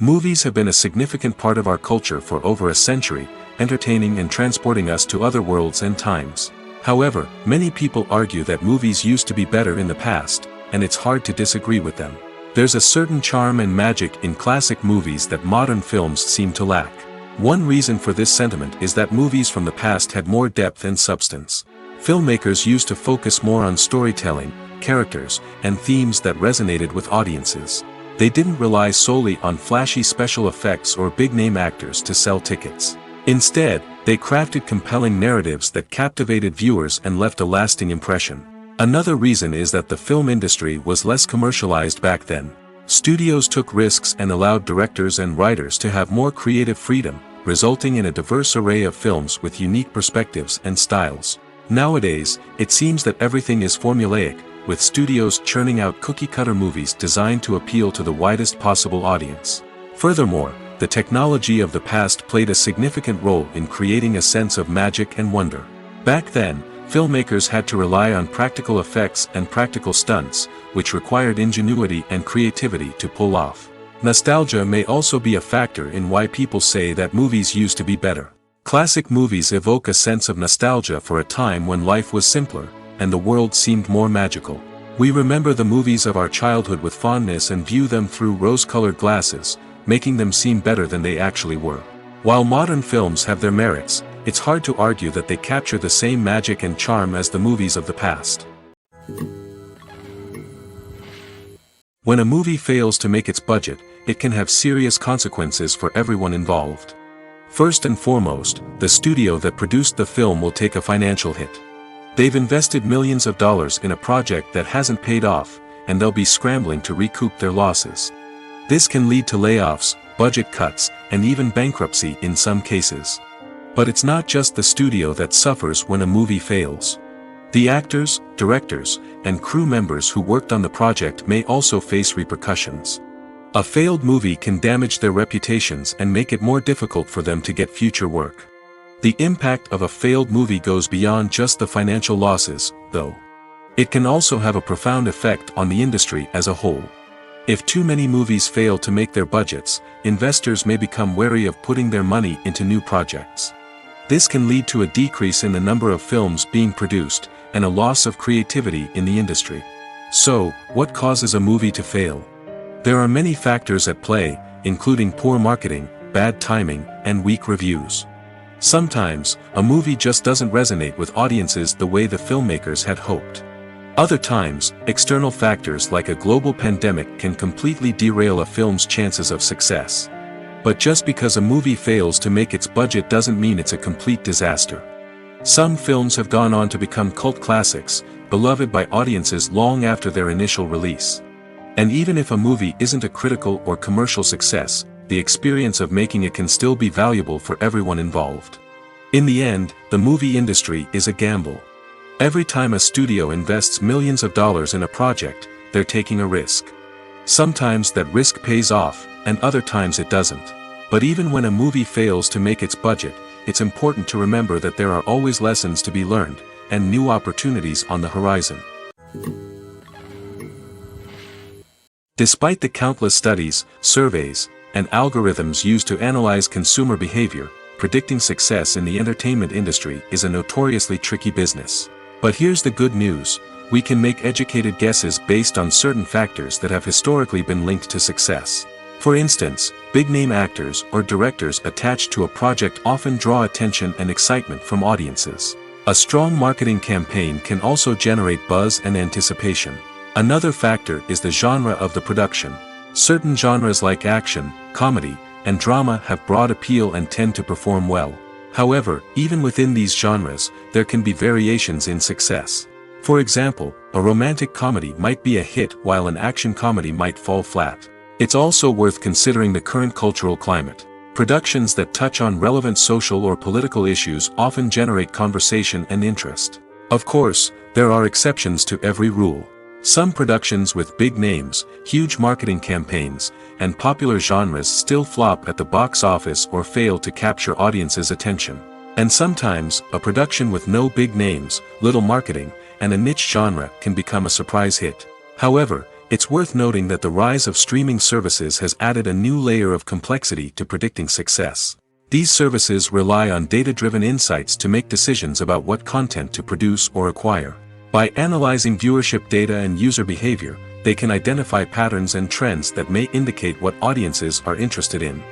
Movies have been a significant part of our culture for over a century, entertaining and transporting us to other worlds and times. However, many people argue that movies used to be better in the past, and it's hard to disagree with them. There's a certain charm and magic in classic movies that modern films seem to lack. One reason for this sentiment is that movies from the past had more depth and substance. Filmmakers used to focus more on storytelling, characters, and themes that resonated with audiences. They didn't rely solely on flashy special effects or big-name actors to sell tickets. Instead, they crafted compelling narratives that captivated viewers and left a lasting impression. Another reason is that the film industry was less commercialized back then. Studios took risks and allowed directors and writers to have more creative freedom, resulting in a diverse array of films with unique perspectives and styles. Nowadays, it seems that everything is formulaic, with studios churning out cookie-cutter movies designed to appeal to the widest possible audience. Furthermore, the technology of the past played a significant role in creating a sense of magic and wonder. Back then, filmmakers had to rely on practical effects and practical stunts, which required ingenuity and creativity to pull off. Nostalgia may also be a factor in why people say that movies used to be better. Classic movies evoke a sense of nostalgia for a time when life was simpler, and the world seemed more magical. We remember the movies of our childhood with fondness and view them through rose-colored glasses, making them seem better than they actually were. While modern films have their merits, it's hard to argue that they capture the same magic and charm as the movies of the past. When a movie fails to make its budget, it can have serious consequences for everyone involved. First and foremost, the studio that produced the film will take a financial hit. They've invested millions of dollars in a project that hasn't paid off, and they'll be scrambling to recoup their losses. This can lead to layoffs, budget cuts, and even bankruptcy in some cases. But it's not just the studio that suffers when a movie fails. The actors, directors, and crew members who worked on the project may also face repercussions. A failed movie can damage their reputations and make it more difficult for them to get future work. The impact of a failed movie goes beyond just the financial losses, though. It can also have a profound effect on the industry as a whole. If too many movies fail to make their budgets, investors may become wary of putting their money into new projects. This can lead to a decrease in the number of films being produced, and a loss of creativity in the industry. So, what causes a movie to fail? There are many factors at play, including poor marketing, bad timing, and weak reviews. Sometimes, a movie just doesn't resonate with audiences the way the filmmakers had hoped. Other times, external factors like a global pandemic can completely derail a film's chances of success. But just because a movie fails to make its budget doesn't mean it's a complete disaster. Some films have gone on to become cult classics, beloved by audiences long after their initial release. And even if a movie isn't a critical or commercial success, the experience of making it can still be valuable for everyone involved. In the end, the movie industry is a gamble. Every time a studio invests millions of dollars in a project, they're taking a risk. Sometimes that risk pays off, and other times it doesn't. But even when a movie fails to make its budget, it's important to remember that there are always lessons to be learned, and new opportunities on the horizon. Despite the countless studies, surveys, and algorithms used to analyze consumer behavior, predicting success in the entertainment industry is a notoriously tricky business. But here's the good news: we can make educated guesses based on certain factors that have historically been linked to success. For instance, big-name actors or directors attached to a project often draw attention and excitement from audiences. A strong marketing campaign can also generate buzz and anticipation. Another factor is the genre of the production. Certain genres like action, comedy, and drama have broad appeal and tend to perform well. However, even within these genres, there can be variations in success. For example, a romantic comedy might be a hit while an action comedy might fall flat. It's also worth considering the current cultural climate. Productions that touch on relevant social or political issues often generate conversation and interest. Of course, there are exceptions to every rule. Some productions with big names, huge marketing campaigns, and popular genres still flop at the box office or fail to capture audiences' attention. And sometimes, a production with no big names, little marketing, and a niche genre can become a surprise hit. However, it's worth noting that the rise of streaming services has added a new layer of complexity to predicting success. These services rely on data-driven insights to make decisions about what content to produce or acquire. By analyzing viewership data and user behavior, they can identify patterns and trends that may indicate what audiences are interested in.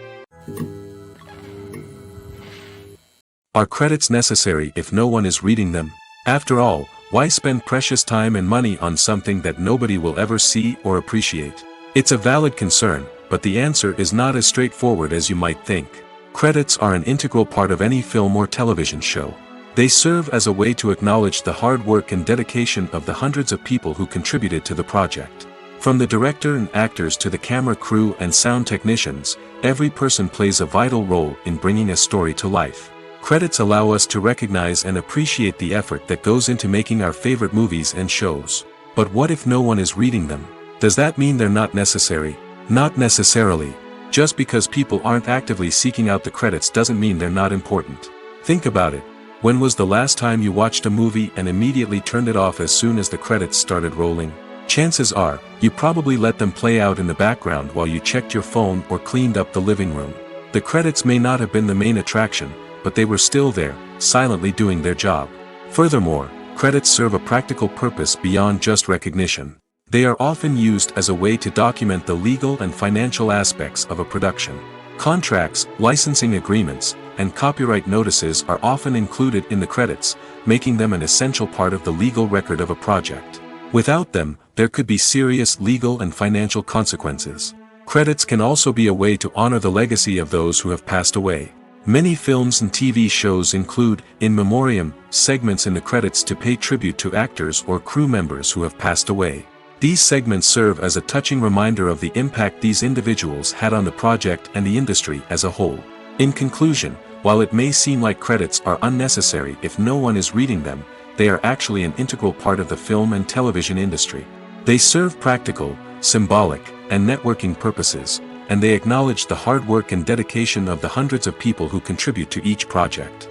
Are credits necessary if no one is reading them? After all, why spend precious time and money on something that nobody will ever see or appreciate? It's a valid concern, but the answer is not as straightforward as you might think. Credits are an integral part of any film or television show. They serve as a way to acknowledge the hard work and dedication of the hundreds of people who contributed to the project. From the director and actors to the camera crew and sound technicians, every person plays a vital role in bringing a story to life. Credits allow us to recognize and appreciate the effort that goes into making our favorite movies and shows. But what if no one is reading them? Does that mean they're not necessary? Not necessarily. Just because people aren't actively seeking out the credits doesn't mean they're not important. Think about it. When was the last time you watched a movie and immediately turned it off as soon as the credits started rolling? Chances are, you probably let them play out in the background while you checked your phone or cleaned up the living room. The credits may not have been the main attraction, but they were still there, silently doing their job. Furthermore, credits serve a practical purpose beyond just recognition. They are often used as a way to document the legal and financial aspects of a production. Contracts, licensing agreements, and copyright notices are often included in the credits, making them an essential part of the legal record of a project. Without them, there could be serious legal and financial consequences. Credits can also be a way to honor the legacy of those who have passed away. Many films and TV shows include, in memoriam, segments in the credits to pay tribute to actors or crew members who have passed away. These segments serve as a touching reminder of the impact these individuals had on the project and the industry as a whole. In conclusion, while it may seem like credits are unnecessary if no one is reading them, they are actually an integral part of the film and television industry. They serve practical, symbolic, and networking purposes, and they acknowledge the hard work and dedication of the hundreds of people who contribute to each project.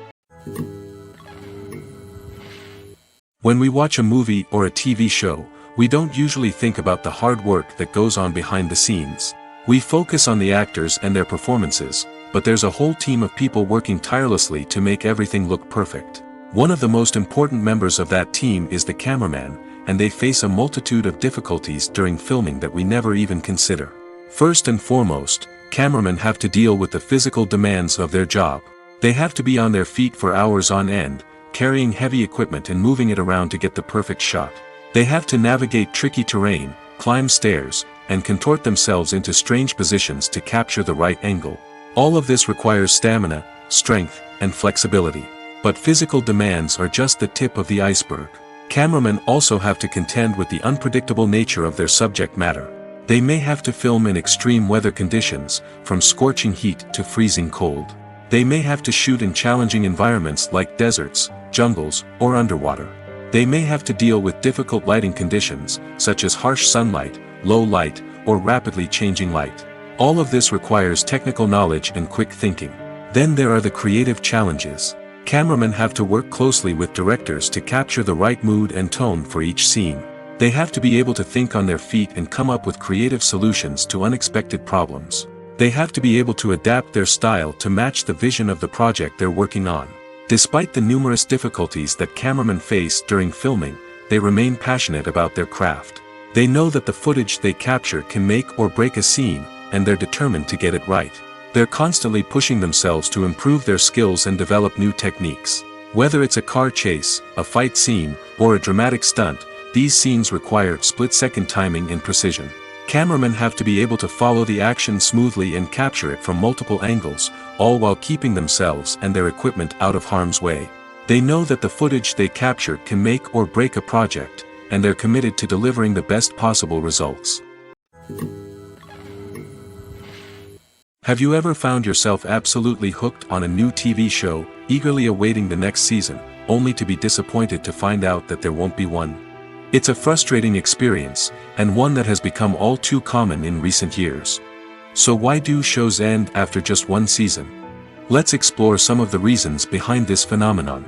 When we watch a movie or a TV show, we don't usually think about the hard work that goes on behind the scenes. We focus on the actors and their performances, but there's a whole team of people working tirelessly to make everything look perfect. One of the most important members of that team is the cameraman, and they face a multitude of difficulties during filming that we never even consider. First and foremost, cameramen have to deal with the physical demands of their job. They have to be on their feet for hours on end, carrying heavy equipment and moving it around to get the perfect shot. They have to navigate tricky terrain, climb stairs, and contort themselves into strange positions to capture the right angle. All of this requires stamina, strength, and flexibility. But physical demands are just the tip of the iceberg. Cameramen also have to contend with the unpredictable nature of their subject matter. They may have to film in extreme weather conditions, from scorching heat to freezing cold. They may have to shoot in challenging environments like deserts, jungles, or underwater. They may have to deal with difficult lighting conditions, such as harsh sunlight, low light, or rapidly changing light. All of this requires technical knowledge and quick thinking. Then there are the creative challenges. Cameramen have to work closely with directors to capture the right mood and tone for each scene. They have to be able to think on their feet and come up with creative solutions to unexpected problems. They have to be able to adapt their style to match the vision of the project they're working on. Despite the numerous difficulties that cameramen face during filming, they remain passionate about their craft. They know that the footage they capture can make or break a scene, and they're determined to get it right. They're constantly pushing themselves to improve their skills and develop new techniques. Whether it's a car chase, a fight scene, or a dramatic stunt, these scenes require split-second timing and precision. Cameramen have to be able to follow the action smoothly and capture it from multiple angles, all while keeping themselves and their equipment out of harm's way. They know that the footage they capture can make or break a project, and they're committed to delivering the best possible results. Have you ever found yourself absolutely hooked on a new TV show, eagerly awaiting the next season, only to be disappointed to find out that there won't be one? It's a frustrating experience, and one that has become all too common in recent years. So why do shows end after just one season? Let's explore some of the reasons behind this phenomenon.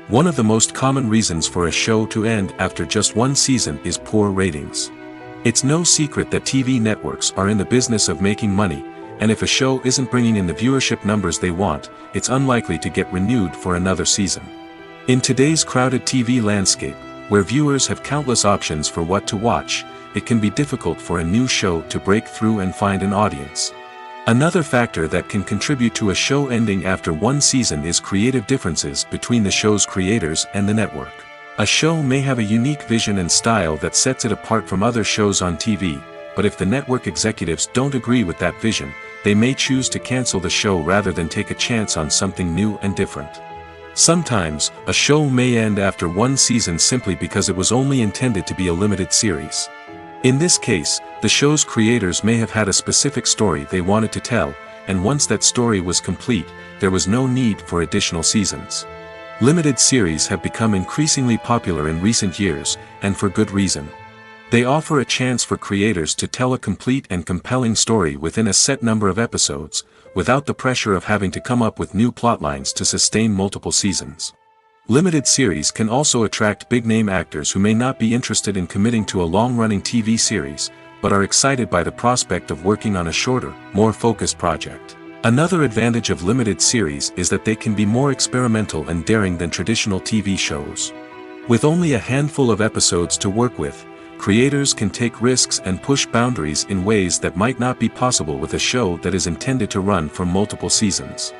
One of the most common reasons for a show to end after just one season is poor ratings. It's no secret that TV networks are in the business of making money, and if a show isn't bringing in the viewership numbers they want, it's unlikely to get renewed for another season. In today's crowded TV landscape, where viewers have countless options for what to watch, it can be difficult for a new show to break through and find an audience. Another factor that can contribute to a show ending after one season is creative differences between the show's creators and the network. A show may have a unique vision and style that sets it apart from other shows on TV, but if the network executives don't agree with that vision, they may choose to cancel the show rather than take a chance on something new and different. Sometimes, a show may end after one season simply because it was only intended to be a limited series. In this case, the show's creators may have had a specific story they wanted to tell, and once that story was complete, there was no need for additional seasons. Limited series have become increasingly popular in recent years, and for good reason. They offer a chance for creators to tell a complete and compelling story within a set number of episodes, without the pressure of having to come up with new plotlines to sustain multiple seasons. Limited series can also attract big-name actors who may not be interested in committing to a long-running TV series, but are excited by the prospect of working on a shorter, more focused project. Another advantage of limited series is that they can be more experimental and daring than traditional TV shows. With only a handful of episodes to work with, creators can take risks and push boundaries in ways that might not be possible with a show that is intended to run for multiple seasons.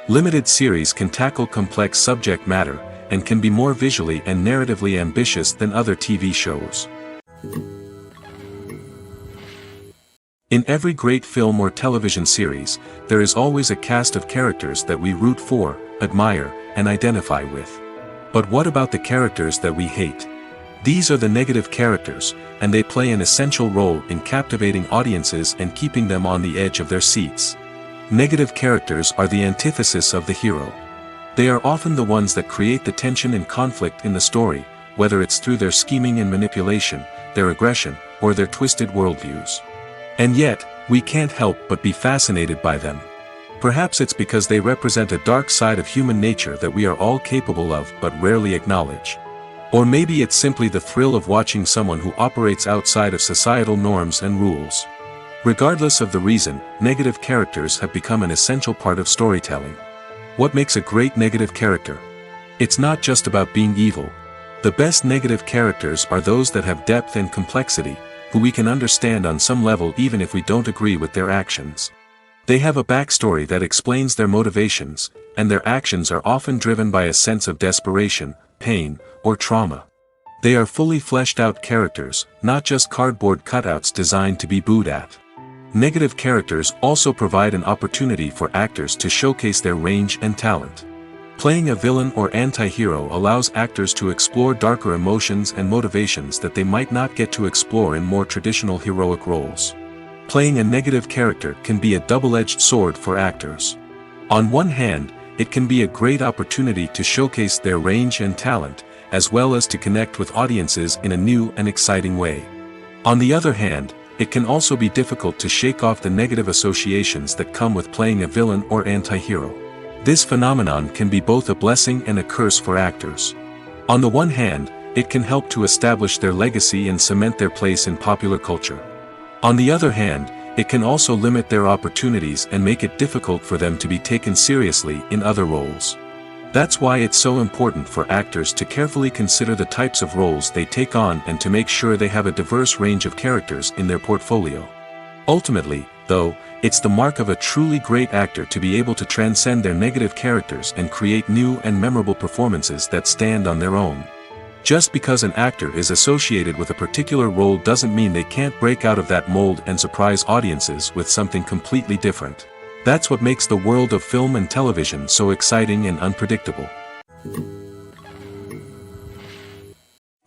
Limited series can tackle complex subject matter, and can be more visually and narratively ambitious than other TV shows. In every great film or television series, there is always a cast of characters that we root for, admire, and identify with. But what about the characters that we hate? These are the negative characters, and they play an essential role in captivating audiences and keeping them on the edge of their seats. Negative characters are the antithesis of the hero. They are often the ones that create the tension and conflict in the story, whether it's through their scheming and manipulation, their aggression, or their twisted worldviews. And yet, we can't help but be fascinated by them. Perhaps it's because they represent a dark side of human nature that we are all capable of but rarely acknowledge. Or maybe it's simply the thrill of watching someone who operates outside of societal norms and rules. Regardless of the reason, negative characters have become an essential part of storytelling. What makes a great negative character? It's not just about being evil. The best negative characters are those that have depth and complexity, who we can understand on some level even if we don't agree with their actions. They have a backstory that explains their motivations, and their actions are often driven by a sense of desperation, pain, or trauma. They are fully fleshed out characters, not just cardboard cutouts designed to be booed at. Negative characters also provide an opportunity for actors to showcase their range and talent. Playing a villain or anti-hero allows actors to explore darker emotions and motivations that they might not get to explore in more traditional heroic roles. Playing a negative character can be a double-edged sword for actors. On one hand, it can be a great opportunity to showcase their range and talent, as well as to connect with audiences in a new and exciting way. On the other hand, it can also be difficult to shake off the negative associations that come with playing a villain or anti-hero. This phenomenon can be both a blessing and a curse for actors. On the one hand, it can help to establish their legacy and cement their place in popular culture. On the other hand, it can also limit their opportunities and make it difficult for them to be taken seriously in other roles. That's why it's so important for actors to carefully consider the types of roles they take on and to make sure they have a diverse range of characters in their portfolio. Ultimately, though, it's the mark of a truly great actor to be able to transcend their negative characters and create new and memorable performances that stand on their own. Just because an actor is associated with a particular role doesn't mean they can't break out of that mold and surprise audiences with something completely different. That's what makes the world of film and television so exciting and unpredictable.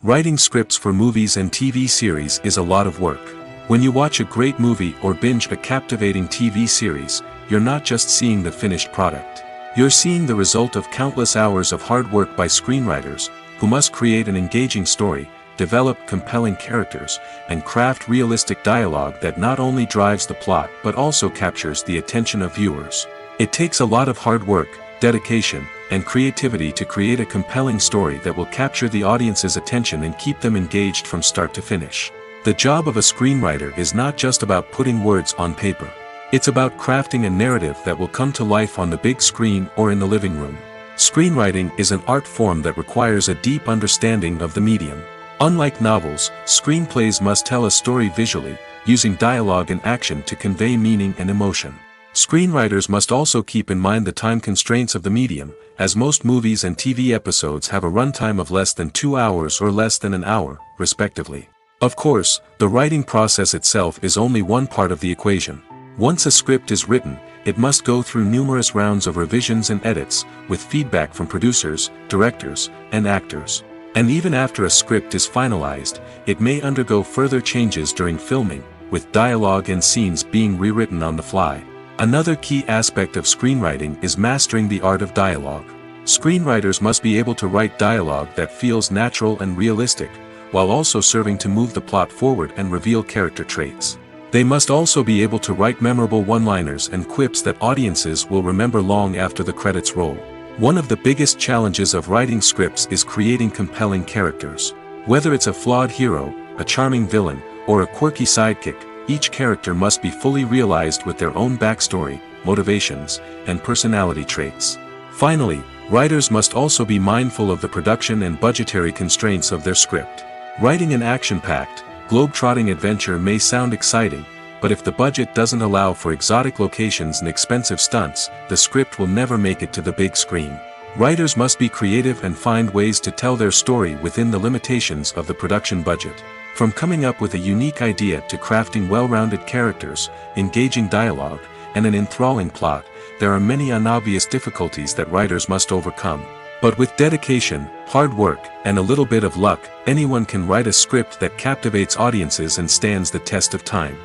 Writing scripts for movies and TV series is a lot of work. When you watch a great movie or binge a captivating TV series, you're not just seeing the finished product. You're seeing the result of countless hours of hard work by screenwriters, who must create an engaging story, develop compelling characters, and craft realistic dialogue that not only drives the plot but also captures the attention of viewers. It takes a lot of hard work, dedication, and creativity to create a compelling story that will capture the audience's attention and keep them engaged from start to finish. The job of a screenwriter is not just about putting words on paper. It's about crafting a narrative that will come to life on the big screen or in the living room. Screenwriting is an art form that requires a deep understanding of the medium. Unlike novels, screenplays must tell a story visually, using dialogue and action to convey meaning and emotion. Screenwriters must also keep in mind the time constraints of the medium, as most movies and TV episodes have a runtime of less than 2 hours or less than an hour, respectively. Of course, the writing process itself is only one part of the equation. Once a script is written, it must go through numerous rounds of revisions and edits, with feedback from producers, directors, and actors. And even after a script is finalized, it may undergo further changes during filming, with dialogue and scenes being rewritten on the fly. Another key aspect of screenwriting is mastering the art of dialogue. Screenwriters must be able to write dialogue that feels natural and realistic, while also serving to move the plot forward and reveal character traits. They must also be able to write memorable one-liners and quips that audiences will remember long after the credits roll. One of the biggest challenges of writing scripts is creating compelling characters. Whether it's a flawed hero, a charming villain, or a quirky sidekick, each character must be fully realized with their own backstory, motivations, and personality traits. Finally, writers must also be mindful of the production and budgetary constraints of their script. Writing an action-packed, globe-trotting adventure may sound exciting, but if the budget doesn't allow for exotic locations and expensive stunts, the script will never make it to the big screen. Writers must be creative and find ways to tell their story within the limitations of the production budget. From coming up with a unique idea to crafting well-rounded characters, engaging dialogue, and an enthralling plot, there are many unobvious difficulties that writers must overcome. But with dedication, hard work, and a little bit of luck, anyone can write a script that captivates audiences and stands the test of time.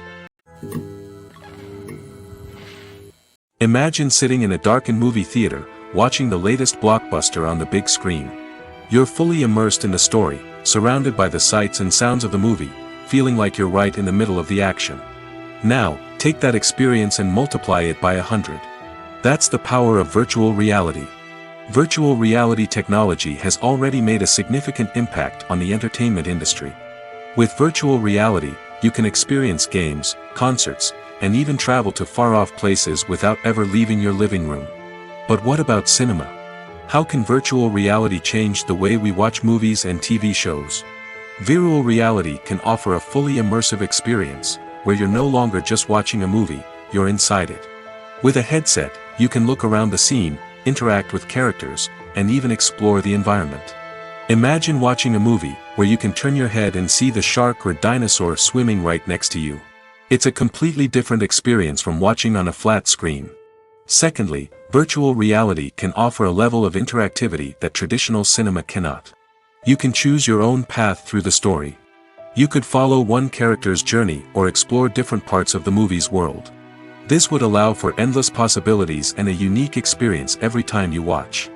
Imagine sitting in a darkened movie theater, watching the latest blockbuster on the big screen. You're fully immersed in the story, surrounded by the sights and sounds of the movie, feeling like you're right in the middle of the action. Now, take that experience and multiply it by 100. That's the power of virtual reality. Virtual reality technology has already made a significant impact on the entertainment industry. With virtual reality, you can experience games, concerts, and even travel to far-off places without ever leaving your living room. But what about cinema? How can virtual reality change the way we watch movies and TV shows? Virtual reality can offer a fully immersive experience, where you're no longer just watching a movie, you're inside it. With a headset, you can look around the scene, interact with characters, and even explore the environment. Imagine watching a movie, where you can turn your head and see the shark or dinosaur swimming right next to you. It's a completely different experience from watching on a flat screen. Secondly, virtual reality can offer a level of interactivity that traditional cinema cannot. You can choose your own path through the story. You could follow one character's journey or explore different parts of the movie's world. This would allow for endless possibilities and a unique experience every time you watch.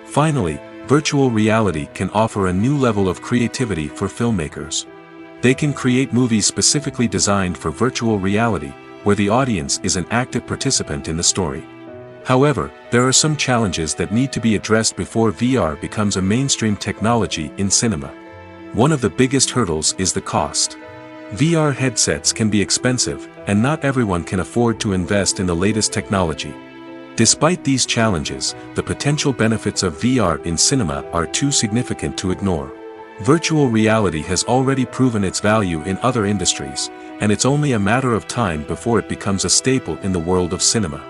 Finally, virtual reality can offer a new level of creativity for filmmakers. They can create movies specifically designed for virtual reality, where the audience is an active participant in the story. However, there are some challenges that need to be addressed before VR becomes a mainstream technology in cinema. One of the biggest hurdles is the cost. VR headsets can be expensive, and not everyone can afford to invest in the latest technology. Despite these challenges, the potential benefits of VR in cinema are too significant to ignore. Virtual reality has already proven its value in other industries, and it's only a matter of time before it becomes a staple in the world of cinema.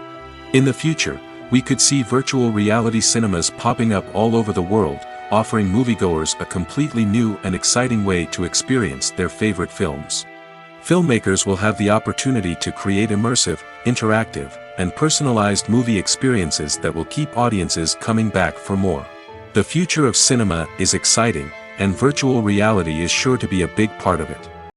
In the future, we could see virtual reality cinemas popping up all over the world, offering moviegoers a completely new and exciting way to experience their favorite films. Filmmakers will have the opportunity to create immersive, interactive, and personalized movie experiences that will keep audiences coming back for more. The future of cinema is exciting, and virtual reality is sure to be a big part of it.